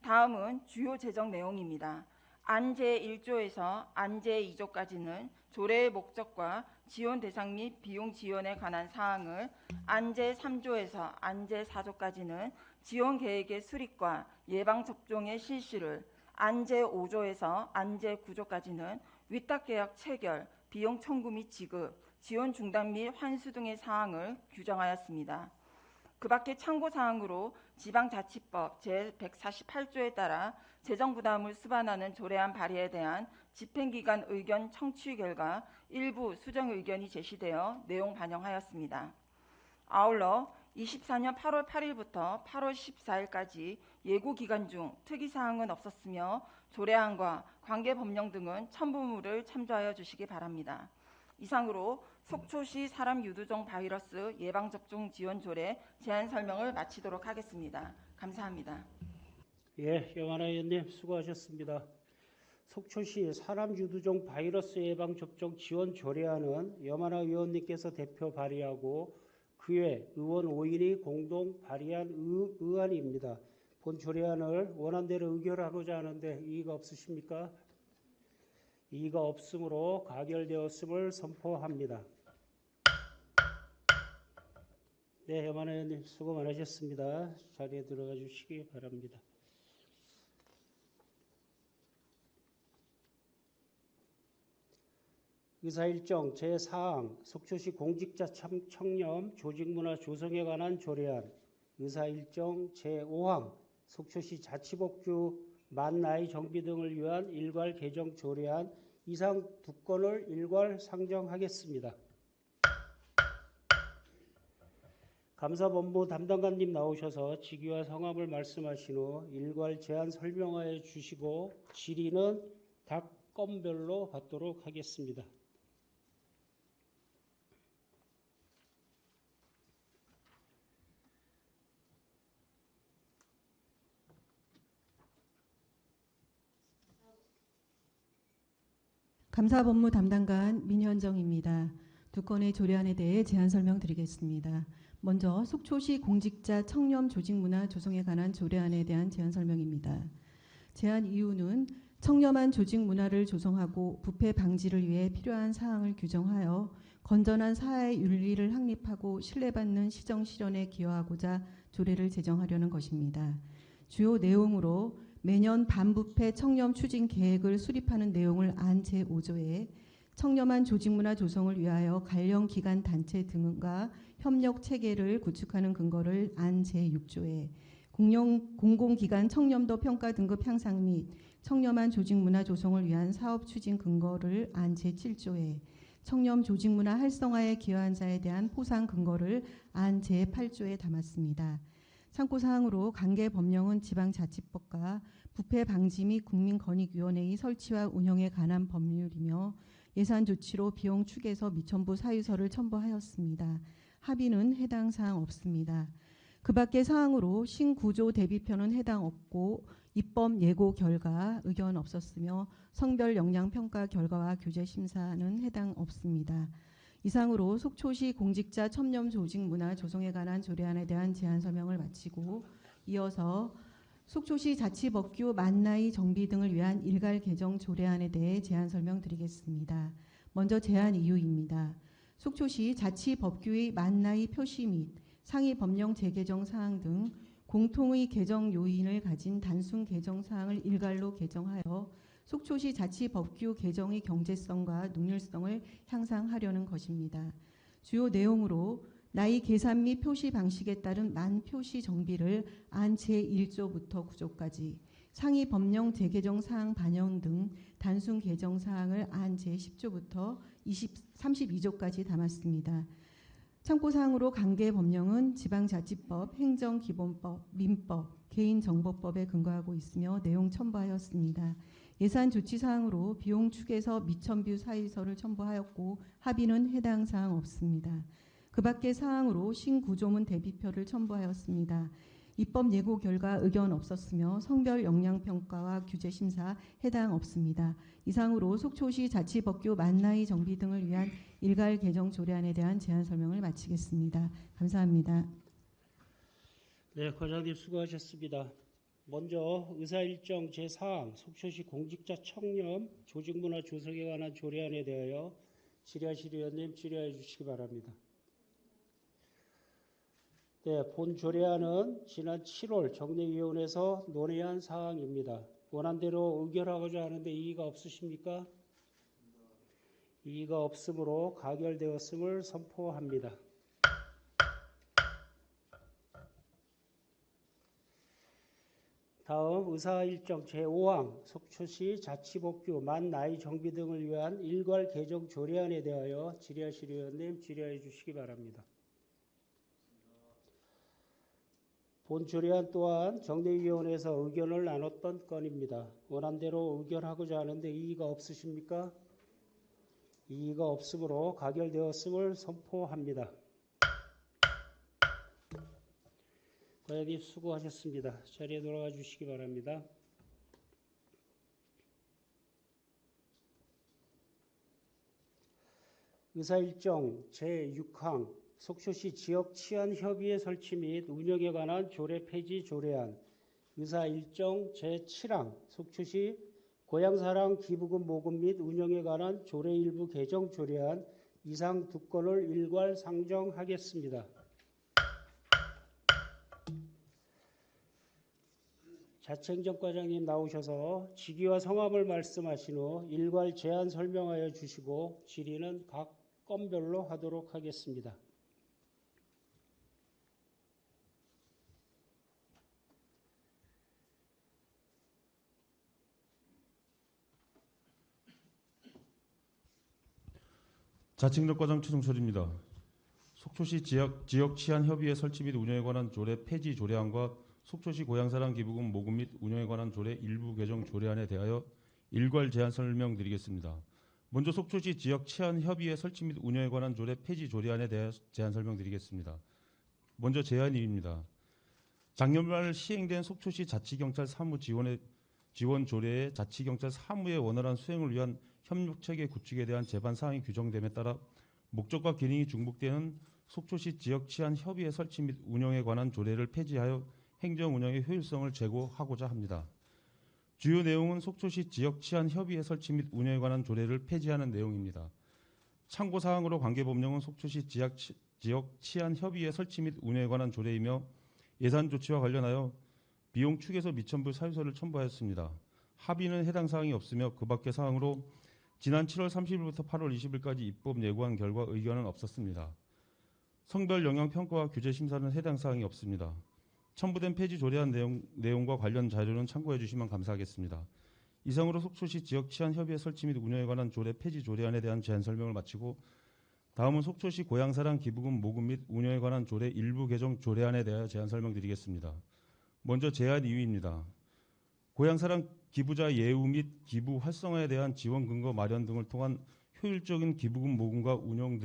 다음은 주요 제정 내용입니다. 안 제1조에서 안 제2조까지는 조례의 목적과 지원 대상 및 비용 지원에 관한 사항을, 안 제3조에서 안 제4조까지는 지원 계획의 수립과 예방 접종의 실시를, 안 제5조에서 안 제9조까지는 위탁계약 체결, 비용 청구 및 지급, 지원 중단 및 환수 등의 사항을 규정하였습니다. 그 밖에 참고사항으로 지방자치법 제148조에 따라 재정부담을 수반하는 조례안 발의에 대한 집행기관 의견 청취 결과 일부 수정 의견이 제시되어 내용 반영하였습니다. 아울러 24년 8월 8일부터 8월 14일까지 예고 기간 중 특이사항은 없었으며 조례안과 관계법령 등은 첨부물을 참조하여 주시기 바랍니다. 이상으로 속초시 사람 유두종 바이러스 예방접종 지원 조례 제안 설명을 마치도록 하겠습니다. 감사합니다. 예, 영환아 의원님 수고하셨습니다. 속초시 사람 유두종 바이러스 예방 접종 지원 조례안은 염하나 의원님께서 대표 발의하고 그 외 의원 5인이 공동 발의한 의안입니다. 본 조례안을 원안대로 의결하고자 하는데 이의가 없으십니까? 이의가 없으므로 가결되었음을 선포합니다. 네, 염하나 의원님 수고 많으셨습니다. 자리에 들어가 주시기 바랍니다. 의사일정 제4항 속초시 공직자 청렴 조직문화 조성에 관한 조례안, 의사일정 제5항 속초시 자치복주 만 나이 정비 등을 위한 일괄 개정 조례안 이상 두 건을 일괄 상정하겠습니다. 감사본부 담당관님 나오셔서 직위와 성함을 말씀하신 후 일괄 제안 설명하여 주시고 질의는 각 건별로 받도록 하겠습니다. 감사본부 담당관 민현정입니다. 두 건의 조례안에 대해 제안 설명드리겠습니다. 먼저 속초시 공직자 청렴 조직문화 조성에 관한 조례안에 대한 제안 설명입니다. 제안 이유는 청렴한 조직문화를 조성하고 부패 방지를 위해 필요한 사항을 규정하여 건전한 사회 윤리를 확립하고 신뢰받는 시정 실현에 기여하고자 조례를 제정하려는 것입니다. 주요 내용으로 매년 반부패 청렴 추진 계획을 수립하는 내용을 안 제5조에 청렴한 조직문화 조성을 위하여 관련 기관 단체 등과 협력 체계를 구축하는 근거를 안 제6조에 공공기관 청렴도 평가 등급 향상 및 청렴한 조직문화 조성을 위한 사업 추진 근거를 안 제7조에 청렴 조직문화 활성화에 기여한 자에 대한 포상 근거를 안 제8조에 담았습니다. 참고사항으로 관계 법령은 지방자치법과 부패 방지 및 국민권익위원회의 설치와 운영에 관한 법률이며 예산 조치로 비용 축에서 미천부 사유서를 첨부하였습니다. 합의는 해당 사항 없습니다. 그 밖의 사항으로 신구조 대비편은 해당 없고 입법 예고 결과 의견 없었으며 성별 역량 평가 결과와 교재 심사는 해당 없습니다. 이상으로 속초시 공직자 청렴 조직 문화 조성에 관한 조례안에 대한 제안 설명을 마치고 이어서 속초시 자치법규 만나이 정비 등을 위한 일괄 개정 조례안에 대해 제안 설명드리겠습니다. 먼저 제안 이유입니다. 속초시 자치법규의 만나이 표시 및 상위 법령 재개정 사항 등 공통의 개정 요인을 가진 단순 개정 사항을 일괄로 개정하여 속초시 자치법규 개정의 경제성과 능률성을 향상하려는 것입니다. 주요 내용으로 나이 계산 및 표시 방식에 따른 만 표시 정비를 안 제1조부터 9조까지, 상위 법령 재개정 사항 반영 등 단순 개정 사항을 안 제10조부터 32조까지 담았습니다. 참고사항으로 관계 법령은 지방자치법, 행정기본법, 민법, 개인정보법에 근거하고 있으며 내용 첨부하였습니다. 예산 조치사항으로 비용 축에서 미천뷰 사유서를 첨부하였고 합의는 해당 사항 없습니다. 그 밖의 사항으로 신구조문 대비표를 첨부하였습니다. 입법 예고 결과 의견 없었으며 성별 역량평가와 규제심사 해당 없습니다. 이상으로 속초시 자치법규 만나이 정비 등을 위한 일괄 개정 조례안에 대한 제안 설명을 마치겠습니다. 감사합니다. 네, 과장님 수고하셨습니다. 먼저 의사일정 제4항 속초시 공직자 청렴 조직문화 조성에 관한 조례안에 대하여 질의하실 의원님 질의해 주시기 바랍니다. 네, 본 조례안은 지난 7월 정례위원회에서 논의한 사항입니다. 원안대로 의결하고자 하는데 이의가 없으십니까? 이의가 없으므로 가결되었음을 선포합니다. 다음 의사일정 제5항 속초시 자치법규 만 나이 정비 등을 위한 일괄 개정 조례안에 대하여 질의하실 의원님 질의해 주시기 바랍니다. 본 조례안 또한 정례위원회에서 의견을 나눴던 건입니다. 원안대로 의결하고자 하는데 이의가 없으십니까? 이의가 없으므로 가결되었음을 선포합니다. 과장님 수고하셨습니다. 자리에 돌아가 주시기 바랍니다. 의사일정 제6항 속초시 지역 치안 협의회 설치 및 운영에 관한 조례 폐지 조례안, 의사일정 제7항 속초시 고향사랑 기부금 모금 및 운영에 관한 조례 일부 개정 조례안 이상 두 건을 일괄 상정하겠습니다. 자치행정과장님 나오셔서 직위와 성함을 말씀하신 후 일괄 제안 설명하여 주시고 질의는 각 건별로 하도록 하겠습니다. 자치행정과장 최종철입니다. 속초시 지역 치안 협의회 설치 및 운영에 관한 조례 폐지 조례안과 속초시 고향사랑 기부금 모금 및 운영에 관한 조례 일부 개정 조례안에 대하여 일괄 제안 설명드리겠습니다. 먼저 속초시 지역 치안 협의회 설치 및 운영에 관한 조례 폐지 조례안에 대해 제안 설명드리겠습니다. 먼저 제안입니다. 작년 말 시행된 속초시 자치경찰 사무 지원 조례의 자치경찰 사무의 원활한 수행을 위한 협력체계 구축에 대한 제반 사항이 규정됨에 따라 목적과 기능이 중복되는 속초시 지역 치안 협의회 설치 및 운영에 관한 조례를 폐지하여 행정 운영의 효율성을 제고하고자 합니다. 주요 내용은 속초시 지역 치안 협의회 설치 및 운영에 관한 조례를 폐지하는 내용입니다. 참고 사항으로 관계 법령은 속초시 지역 치안 협의회 설치 및 운영에 관한 조례이며 예산 조치와 관련하여 비용 축에서 미천부 사유서를 첨부하였습니다. 합의는 해당 사항이 없으며 그 밖의 사항으로 지난 7월 30일부터 8월 20일까지 입법 예고한 결과 의견은 없었습니다. 성별 영향 평가와 규제 심사는 해당 사항이 없습니다. 첨부된 폐지 조례안 내용과 관련 자료는 참고해 주시면 감사하겠습니다. 이상으로 속초시 지역 치안 협의회 설치 및 운영에 관한 조례 폐지 조례안에 대한 제안 설명을 마치고 다음은 속초시 고향사랑 기부금 모금 및 운영에 관한 조례 일부 개정 조례안에 대하여 제안 설명드리겠습니다. 먼저 제안 이유입니다. 고향사랑 기부자 예우 및 기부 활성화에 대한 지원 근거 마련 등을 통한 효율적인 기부금 모금과 운영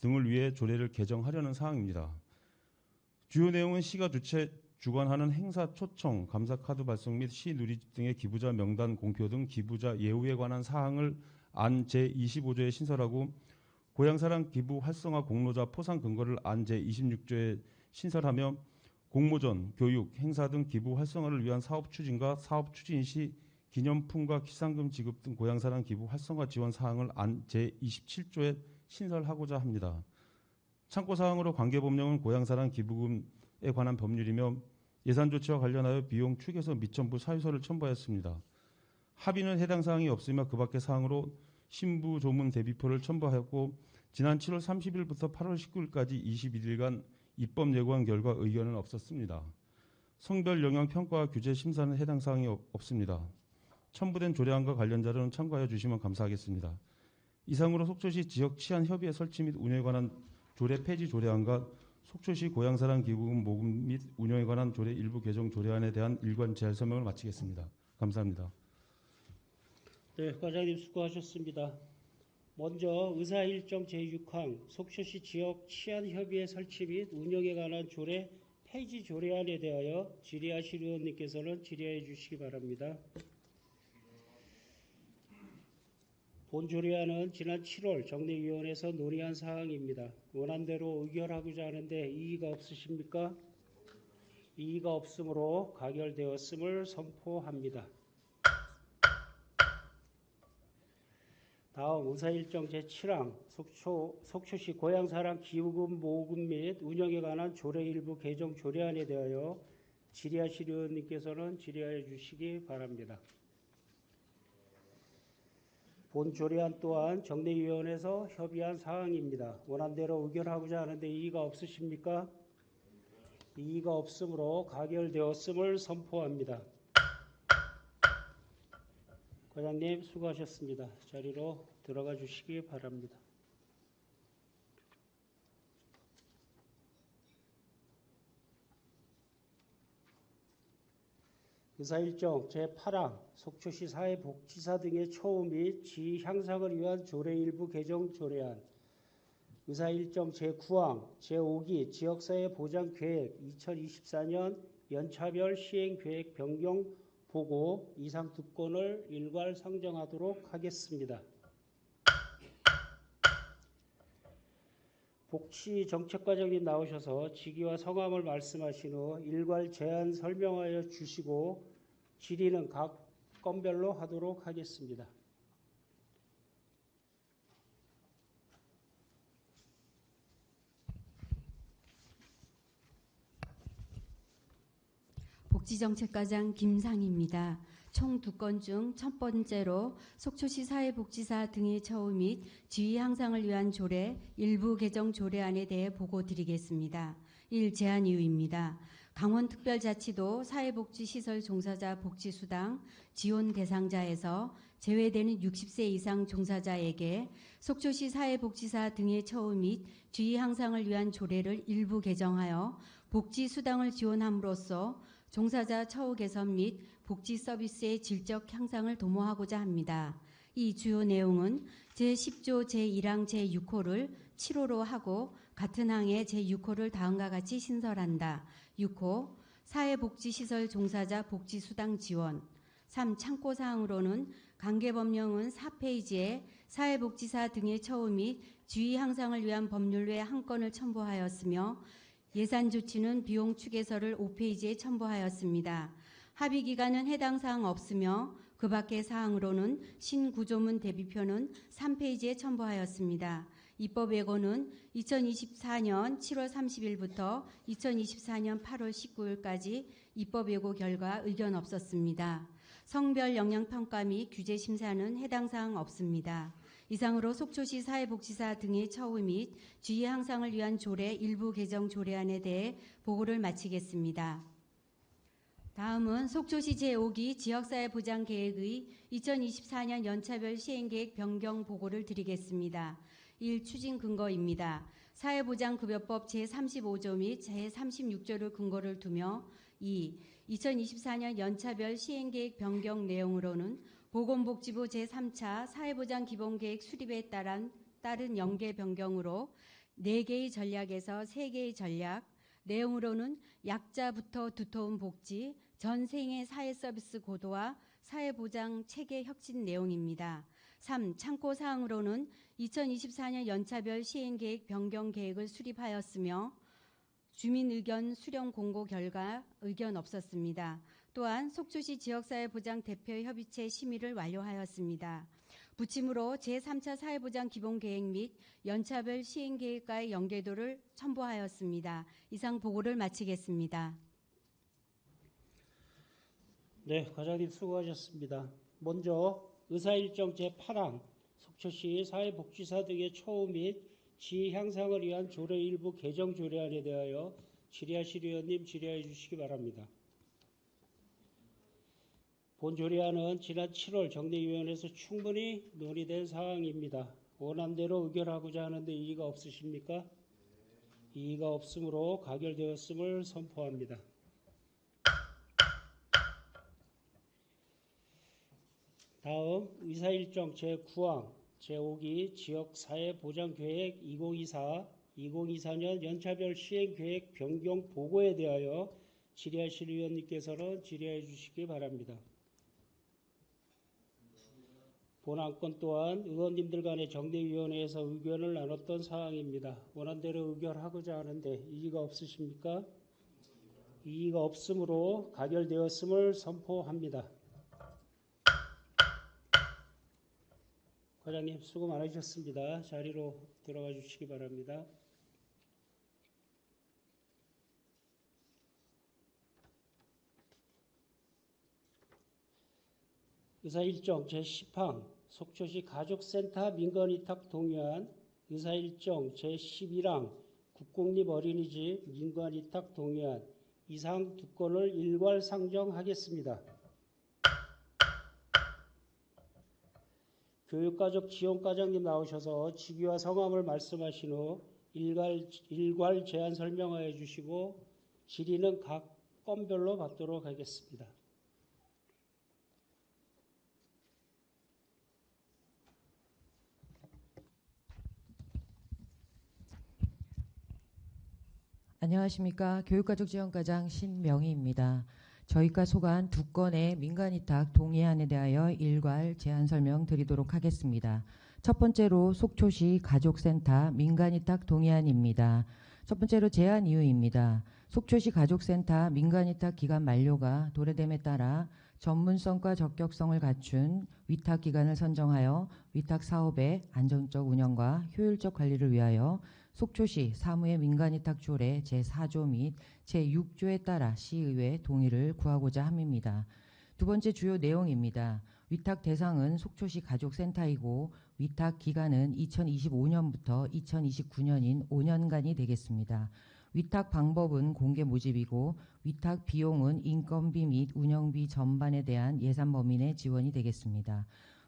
등을 위해 조례를 개정하려는 사항입니다. 주요 내용은 시가 주관하는 행사 초청, 감사 카드 발송 및 시 누리집 등의 기부자 명단 공표 등 기부자 예우에 관한 사항을 안 제25조에 신설하고 고향사랑 기부 활성화 공로자 포상 근거를 안 제26조에 신설하며 공모전, 교육, 행사 등 기부 활성화를 위한 사업 추진과 사업 추진 시 기념품과 기상금 지급 등 고향사랑 기부 활성화 지원 사항을 제27조에 신설하고자 합니다. 참고 사항으로 관계법령은 고향사랑 기부금에 관한 법률이며 예산 조치와 관련하여 비용 추계서 및 첨부 사유서를 첨부하였습니다. 합의는 해당 사항이 없으며 그 밖의 사항으로 신부 조문 대비표를 첨부하였고 지난 7월 30일부터 8월 19일까지 21일간 입법 예고한 결과 의견은 없었습니다. 성별 영향 평가와 규제 심사는 해당 사항이 없습니다. 첨부된 조례안과 관련 자료는 참고하여 주시면 감사하겠습니다. 이상으로 속초시 지역 치안 협의회 설치 및 운영에 관한 조례 폐지 조례안과 속초시 고향사랑 기부금 모금 및 운영에 관한 조례 일부 개정 조례안에 대한 일관 제할 설명을 마치겠습니다. 감사합니다. 네, 과장님 수고하셨습니다. 먼저 의사일정 제6항 속초시 지역 치안협의회 설치 및 운영에 관한 조례 폐지 조례안에 대하여 질의하실 의원님께서는 질의해 주시기 바랍니다. 본 조례안은 지난 7월 정례위원회에서 논의한 사항입니다. 원안대로 의결하고자 하는데 이의가 없으십니까? 이의가 없으므로 가결되었음을 선포합니다. 다음 의사일정 제7항 속초시 고향사랑 기부금 모금 및 운영에 관한 조례 일부 개정 조례안에 대하여 질의하실 의원님께서는 질의하여 주시기 바랍니다. 본 조례안 또한 정례위원회에서 협의한 사항입니다. 원안대로 의결하고자 하는데 이의가 없으십니까? 이의가 없으므로 가결되었음을 선포합니다. 과장님 수고하셨습니다. 자리로 들어가 주시기 바랍니다. 의사일정 제8항 속초시 사회복지사 등의 처우 및 지위 향상을 위한 조례 일부 개정 조례안 의사일정 제9항 제5기 지역사회 보장계획 2024년 연차별 시행계획 변경 보고 이상 두 건을 일괄 상정하도록 하겠습니다. 복지정책과장님 나오셔서 직위와 성함을 말씀하신 후 일괄 제안 설명하여 주시고 질의는 각 건별로 하도록 하겠습니다. 복지정책과장 김상희입니다. 총 2건 중 첫 번째로 속초시 사회복지사 등의 처우 및 지위 향상을 위한 조례 일부 개정 조례안에 대해 보고드리겠습니다. 1. 제안 이유입니다. 강원특별자치도 사회복지시설 종사자 복지수당 지원 대상자에서 제외되는 60세 이상 종사자에게 속초시 사회복지사 등의 처우 및 지위 향상을 위한 조례를 일부 개정하여 복지수당을 지원함으로써 종사자 처우 개선 및 복지 서비스의 질적 향상을 도모하고자 합니다. 이 주요 내용은 제10조 제1항 제6호를 7호로 하고 같은 항에 제6호를 다음과 같이 신설한다. 6호 사회복지시설 종사자 복지수당 지원 3. 참고사항으로는 관계법령은 4페이지에 사회복지사 등의 처우 및 지위 향상을 위한 법률 외 한 건을 첨부하였으며 예산 조치는 비용 추계서를 5페이지에 첨부하였습니다. 합의 기간은 해당 사항 없으며 그 밖의 사항으로는 신구조문 대비표는 3페이지에 첨부하였습니다. 입법 예고는 2024년 7월 30일부터 2024년 8월 19일까지 입법 예고 결과 의견 없었습니다. 성별 영향 평가 및 규제 심사는 해당 사항 없습니다. 이상으로 속초시 사회복지사 등의 처우 및 지위 향상을 위한 조례 일부 개정 조례안에 대해 보고를 마치겠습니다. 다음은 속초시 제5기 지역사회보장계획의 2024년 연차별 시행계획 변경 보고를 드리겠습니다. 1. 추진 근거입니다. 사회보장급여법 제35조 및 제36조를 근거를 두며 2. 2024년 연차별 시행계획 변경 내용으로는 보건복지부 제3차 사회보장기본계획 수립에 따른 연계 변경으로 4개의 전략에서 3개의 전략, 내용으로는 약자부터 두터운 복지, 전생의 사회서비스 고도화, 사회보장 체계 혁신 내용입니다. 3. 참고사항으로는 2024년 연차별 시행계획 변경 계획을 수립하였으며 주민의견 수령 공고 결과 의견 없었습니다. 또한 속초시 지역사회보장 대표협의체 심의를 완료하였습니다. 부침으로 제3차 사회보장 기본계획 및 연차별 시행계획과의 연계도를 첨부하였습니다. 이상 보고를 마치겠습니다. 네, 과장님 수고하셨습니다. 먼저 의사일정 제8항 속초시 사회복지사 등의 처우 및 지위 향상을 위한 조례 일부 개정 조례안에 대하여 질의하실 의원님 질의해 주시기 바랍니다. 본 조례안은 지난 7월 정례위원회에서 충분히 논의된 사항입니다. 원안대로 의결하고자 하는데 이의가 없으십니까? 이의가 없으므로 가결되었음을 선포합니다. 다음 의사일정 제9항 제5기 지역사회보장계획 2024년 연차별 시행계획 변경 보고에 대하여 질의하실 의원님께서는 질의해 주시기 바랍니다. 본 안건 또한 의원님들 간의 정례위원회에서 의견을 나눴던 사항입니다. 원안대로 의결하고자 하는데 이의가 없으십니까? 이의가 없으므로 가결되었음을 선포합니다. 과장님 수고 많으셨습니다. 자리로 들어가 주시기 바랍니다. 의사일정 제10항 속초시 가족센터 민간위탁 동의안, 의사일정 제11항 국공립 어린이집 민간위탁 동의안 이상 두 건을 일괄 상정하겠습니다. 교육가족지원과장님 나오셔서 직위와 성함을 말씀하신 후 일괄 제안 설명하여 주시고 질의는 각 건별로 받도록 하겠습니다. 안녕하십니까. 교육가족지원과장 신명희입니다. 저희과 소관 두 건의 민간위탁 동의안에 대하여 일괄 제안 설명 드리도록 하겠습니다. 첫 번째로 속초시 가족센터 민간위탁 동의안입니다. 첫 번째로 제안 이유입니다. 속초시 가족센터 민간위탁 기간 만료가 도래됨에 따라 전문성과 적격성을 갖춘 위탁 기관을 선정하여 위탁 사업의 안정적 운영과 효율적 관리를 위하여 속초시 사무의 민간위탁 조례 제4조 및 제6조에 따라 시의회 동의를 구하고자 함입니다. 두 번째 주요 내용입니다. 위탁 대상은 속초시 가족센터이고 위탁 기간은 2025년부터 2029년인 5년간이 되겠습니다. 위탁 방법은 공개 모집이고 위탁 비용은 인건비 및 운영비 전반에 대한 예산 범위 내 지원이 되겠습니다.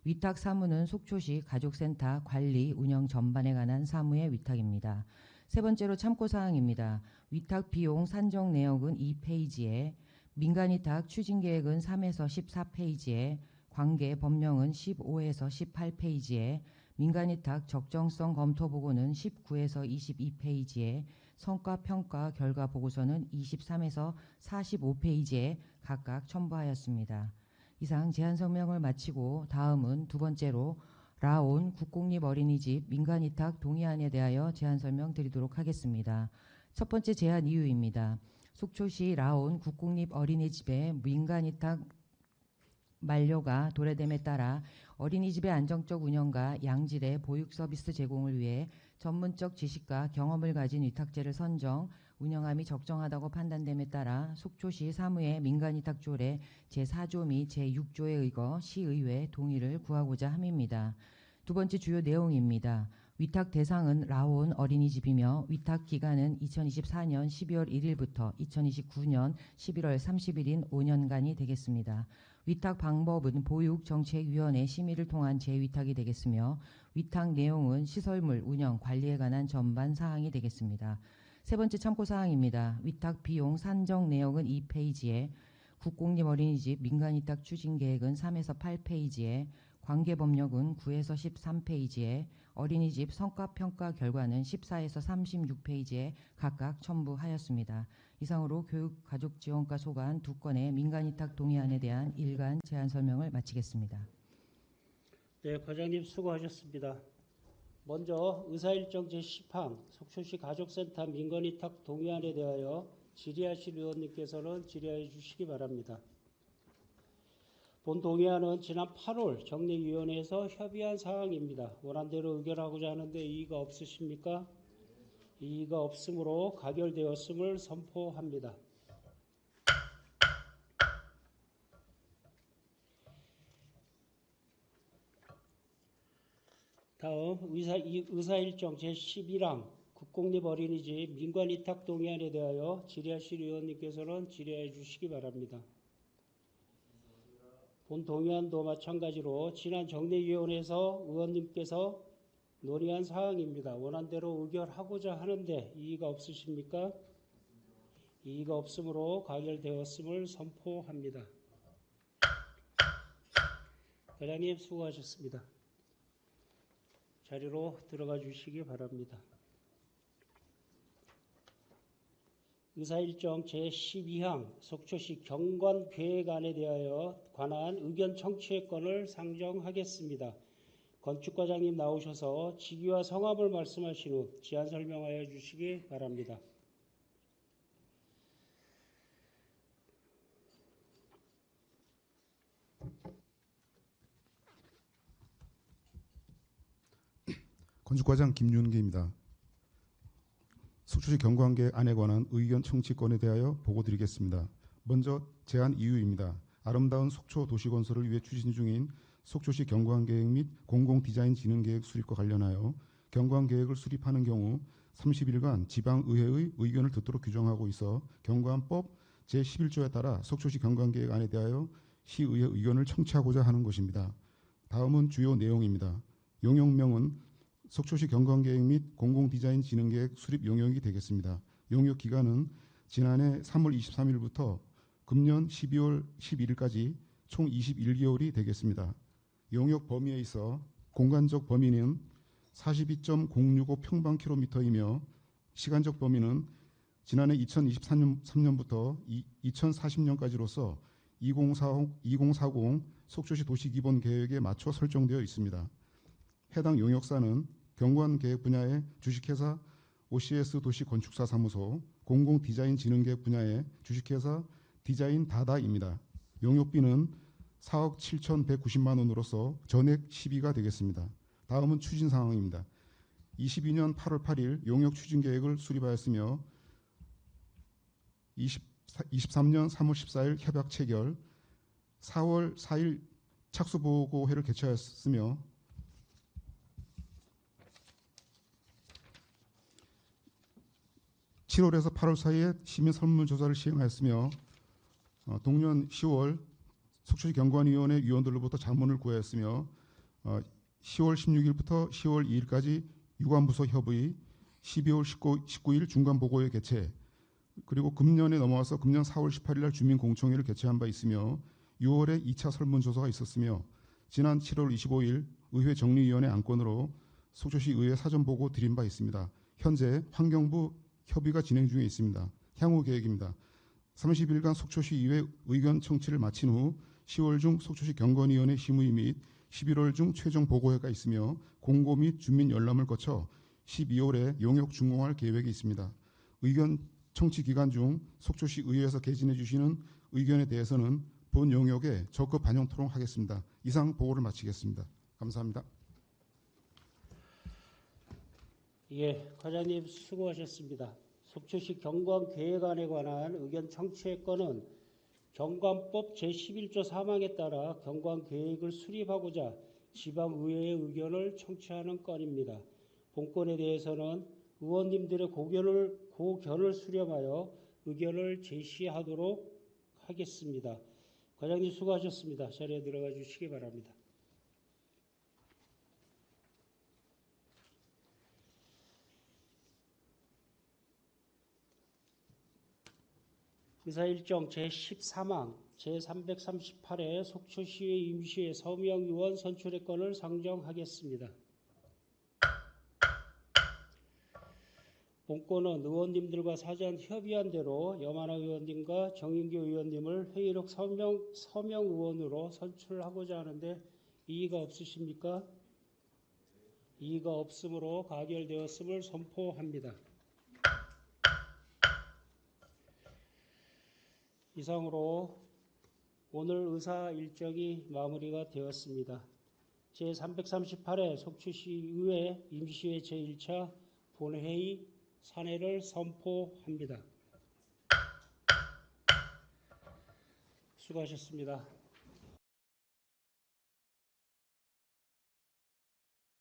위탁 사무는 속초시 가족센터 관리 운영 전반에 관한 사무의 위탁입니다. 세 번째로 참고사항입니다. 위탁 비용 산정 내역은 2페이지에, 민간위탁 추진계획은 3에서 14페이지에, 관계 법령은 15에서 18페이지에, 민간위탁 적정성 검토 보고는 19에서 22페이지에, 성과평가 결과 보고서는 23에서 45페이지에 각각 첨부하였습니다. 이상 제안 설명을 마치고 다음은 두 번째로 라온 국공립 어린이집 민간위탁 동의안에 대하여 제안 설명 드리도록 하겠습니다. 첫 번째 제안 이유입니다. 속초시 라온 국공립 어린이집의 민간위탁 만료가 도래됨에 따라 어린이집의 안정적 운영과 양질의 보육 서비스 제공을 위해 전문적 지식과 경험을 가진 위탁제를 선정, 운영함이 적정하다고 판단됨에 따라 속초시 사무의 민간위탁 조례 제4조 및 제6조에 의거 시의회 동의를 구하고자 함입니다. 두 번째 주요 내용입니다. 위탁 대상은 라온 어린이집이며 위탁 기간은 2024년 12월 1일부터 2029년 11월 30일인 5년간이 되겠습니다. 위탁 방법은 보육정책위원회 심의를 통한 재위탁이 되겠으며 위탁 내용은 시설물 운영 관리에 관한 전반 사항이 되겠습니다. 세 번째 참고사항입니다. 위탁 비용 산정 내역은 2페이지에, 국공립 어린이집 민간위탁 추진계획은 3에서 8페이지에, 관계법령은 9에서 13페이지에, 어린이집 성과평가 결과는 14에서 36페이지에 각각 첨부하였습니다. 이상으로 교육가족지원과 소관 두 건의 민간위탁 동의안에 대한 일간 제안 설명을 마치겠습니다. 네, 과장님 수고하셨습니다. 먼저 의사일정 제10항 속초시 가족센터 민간위탁 동의안에 대하여 질의하실 의원님께서는 질의해 주시기 바랍니다. 본 동의안은 지난 8월 정례위원회에서 협의한 사항입니다. 원안대로 의결하고자 하는데 이의가 없으십니까? 이의가 없으므로 가결되었음을 선포합니다. 다음 의사일정 제11항 국공립 어린이집 민관위탁 동의안에 대하여 질의하실 의원님께서는 질의해 주시기 바랍니다. 본 동의안도 마찬가지로 지난 정례위원회에서 의원님께서 논의한 사항입니다. 원안대로 의결하고자 하는데 이의가 없으십니까? 이의가 없으므로 가결되었음을 선포합니다. 과장님 수고하셨습니다. 자리로 들어가 주시기 바랍니다. 의사일정 제12항 속초시 경관계획안에 대하여 관한 의견 청취의 건을 상정하겠습니다. 건축과장님 나오셔서 직위와 성함을 말씀하신 후 지안 설명하여 주시기 바랍니다. 건축과장 김윤기입니다. 속초시 경관계획안에 관한 의견 청취권에 대하여 보고드리겠습니다. 먼저 제안 이유입니다. 아름다운 속초 도시건설을 위해 추진 중인 속초시 경관계획 및 공공디자인진흥계획 수립과 관련하여 경관계획을 수립하는 경우 30일간 지방의회의 의견을 듣도록 규정하고 있어 경관법 제11조에 따라 속초시 경관계획안에 대하여 시의회 의견을 청취하고자 하는 것입니다. 다음은 주요 내용입니다. 용역명은 속초시 경관계획 및 공공디자인진흥계획 수립 용역이 되겠습니다. 용역 기간은 지난해 3월 23일부터 금년 12월 11일까지 총 21개월이 되겠습니다. 용역 범위에 있어 공간적 범위는 42.065 평방킬로미터이며 시간적 범위는 지난해 2023년부터 2040년까지로서 2040 속초시 도시기본계획에 맞춰 설정되어 있습니다. 해당 용역사는 경관계획 분야의 주식회사 OCS 도시건축사사무소, 공공디자인진흥계획 분야의 주식회사 디자인다다입니다. 용역비는 4억 7,190만 원으로서 전액 시비가 되겠습니다. 다음은 추진 상황입니다. 22년 8월 8일 용역 추진계획을 수립하였으며 23년 3월 14일 협약 체결, 4월 4일 착수보고회를 개최하였으며 7월에서 8월 사이에 시민 설문조사를 시행하였으며 동년 10월 속초시 경관위원회 위원들로부터 자문을 구하였으며 10월 16일부터 10월 2일까지 유관부서 협의, 12월 19일 중간보고회 개최, 그리고 금년에 넘어와서 금년 4월 18일 날 주민공청회를 개최한 바 있으며 6월에 2차 설문조사가 있었으며 지난 7월 25일 의회 정리위원회 안건으로 속초시 의회 사전보고 드린 바 있습니다. 현재 환경부 협의가 진행 중에 있습니다. 향후 계획입니다. 30일간 속초시 의회 의견 청취를 마친 후 10월 중 속초시 경관위원회 심의 및 11월 중 최종 보고회가 있으며 공고 및 주민 열람을 거쳐 12월에 용역 준공할 계획이 있습니다. 의견 청취 기간 중 속초시 의회에서 개진해 주시는 의견에 대해서는 본 용역에 적극 반영토록 하겠습니다. 이상 보고를 마치겠습니다. 감사합니다. 예, 과장님 수고하셨습니다. 속초시 경관계획안에 관한 의견 청취의 건은 경관법 제11조 3항에 따라 경관계획을 수립하고자 지방의회의 의견을 청취하는 건입니다. 본건에 대해서는 의원님들의 고견을 수렴하여 의견을 제시하도록 하겠습니다. 과장님 수고하셨습니다. 자리에 들어가 주시기 바랍니다. 의사일정 제13항 제338회 속초시의 임시회 서명 의원 선출의 건을 상정하겠습니다. 본건은 의원님들과 사전 협의한 대로 염하나 의원님과 정인규 의원님을 회의록 서명 의원으로 선출하고자 하는데 이의가 없으십니까? 이의가 없으므로 가결되었음을 선포합니다. 이상으로 오늘 의사 일정이 마무리가 되었습니다. 제338회 속초시의회 임시회 제1차 본회의 산회를 선포합니다. 수고하셨습니다.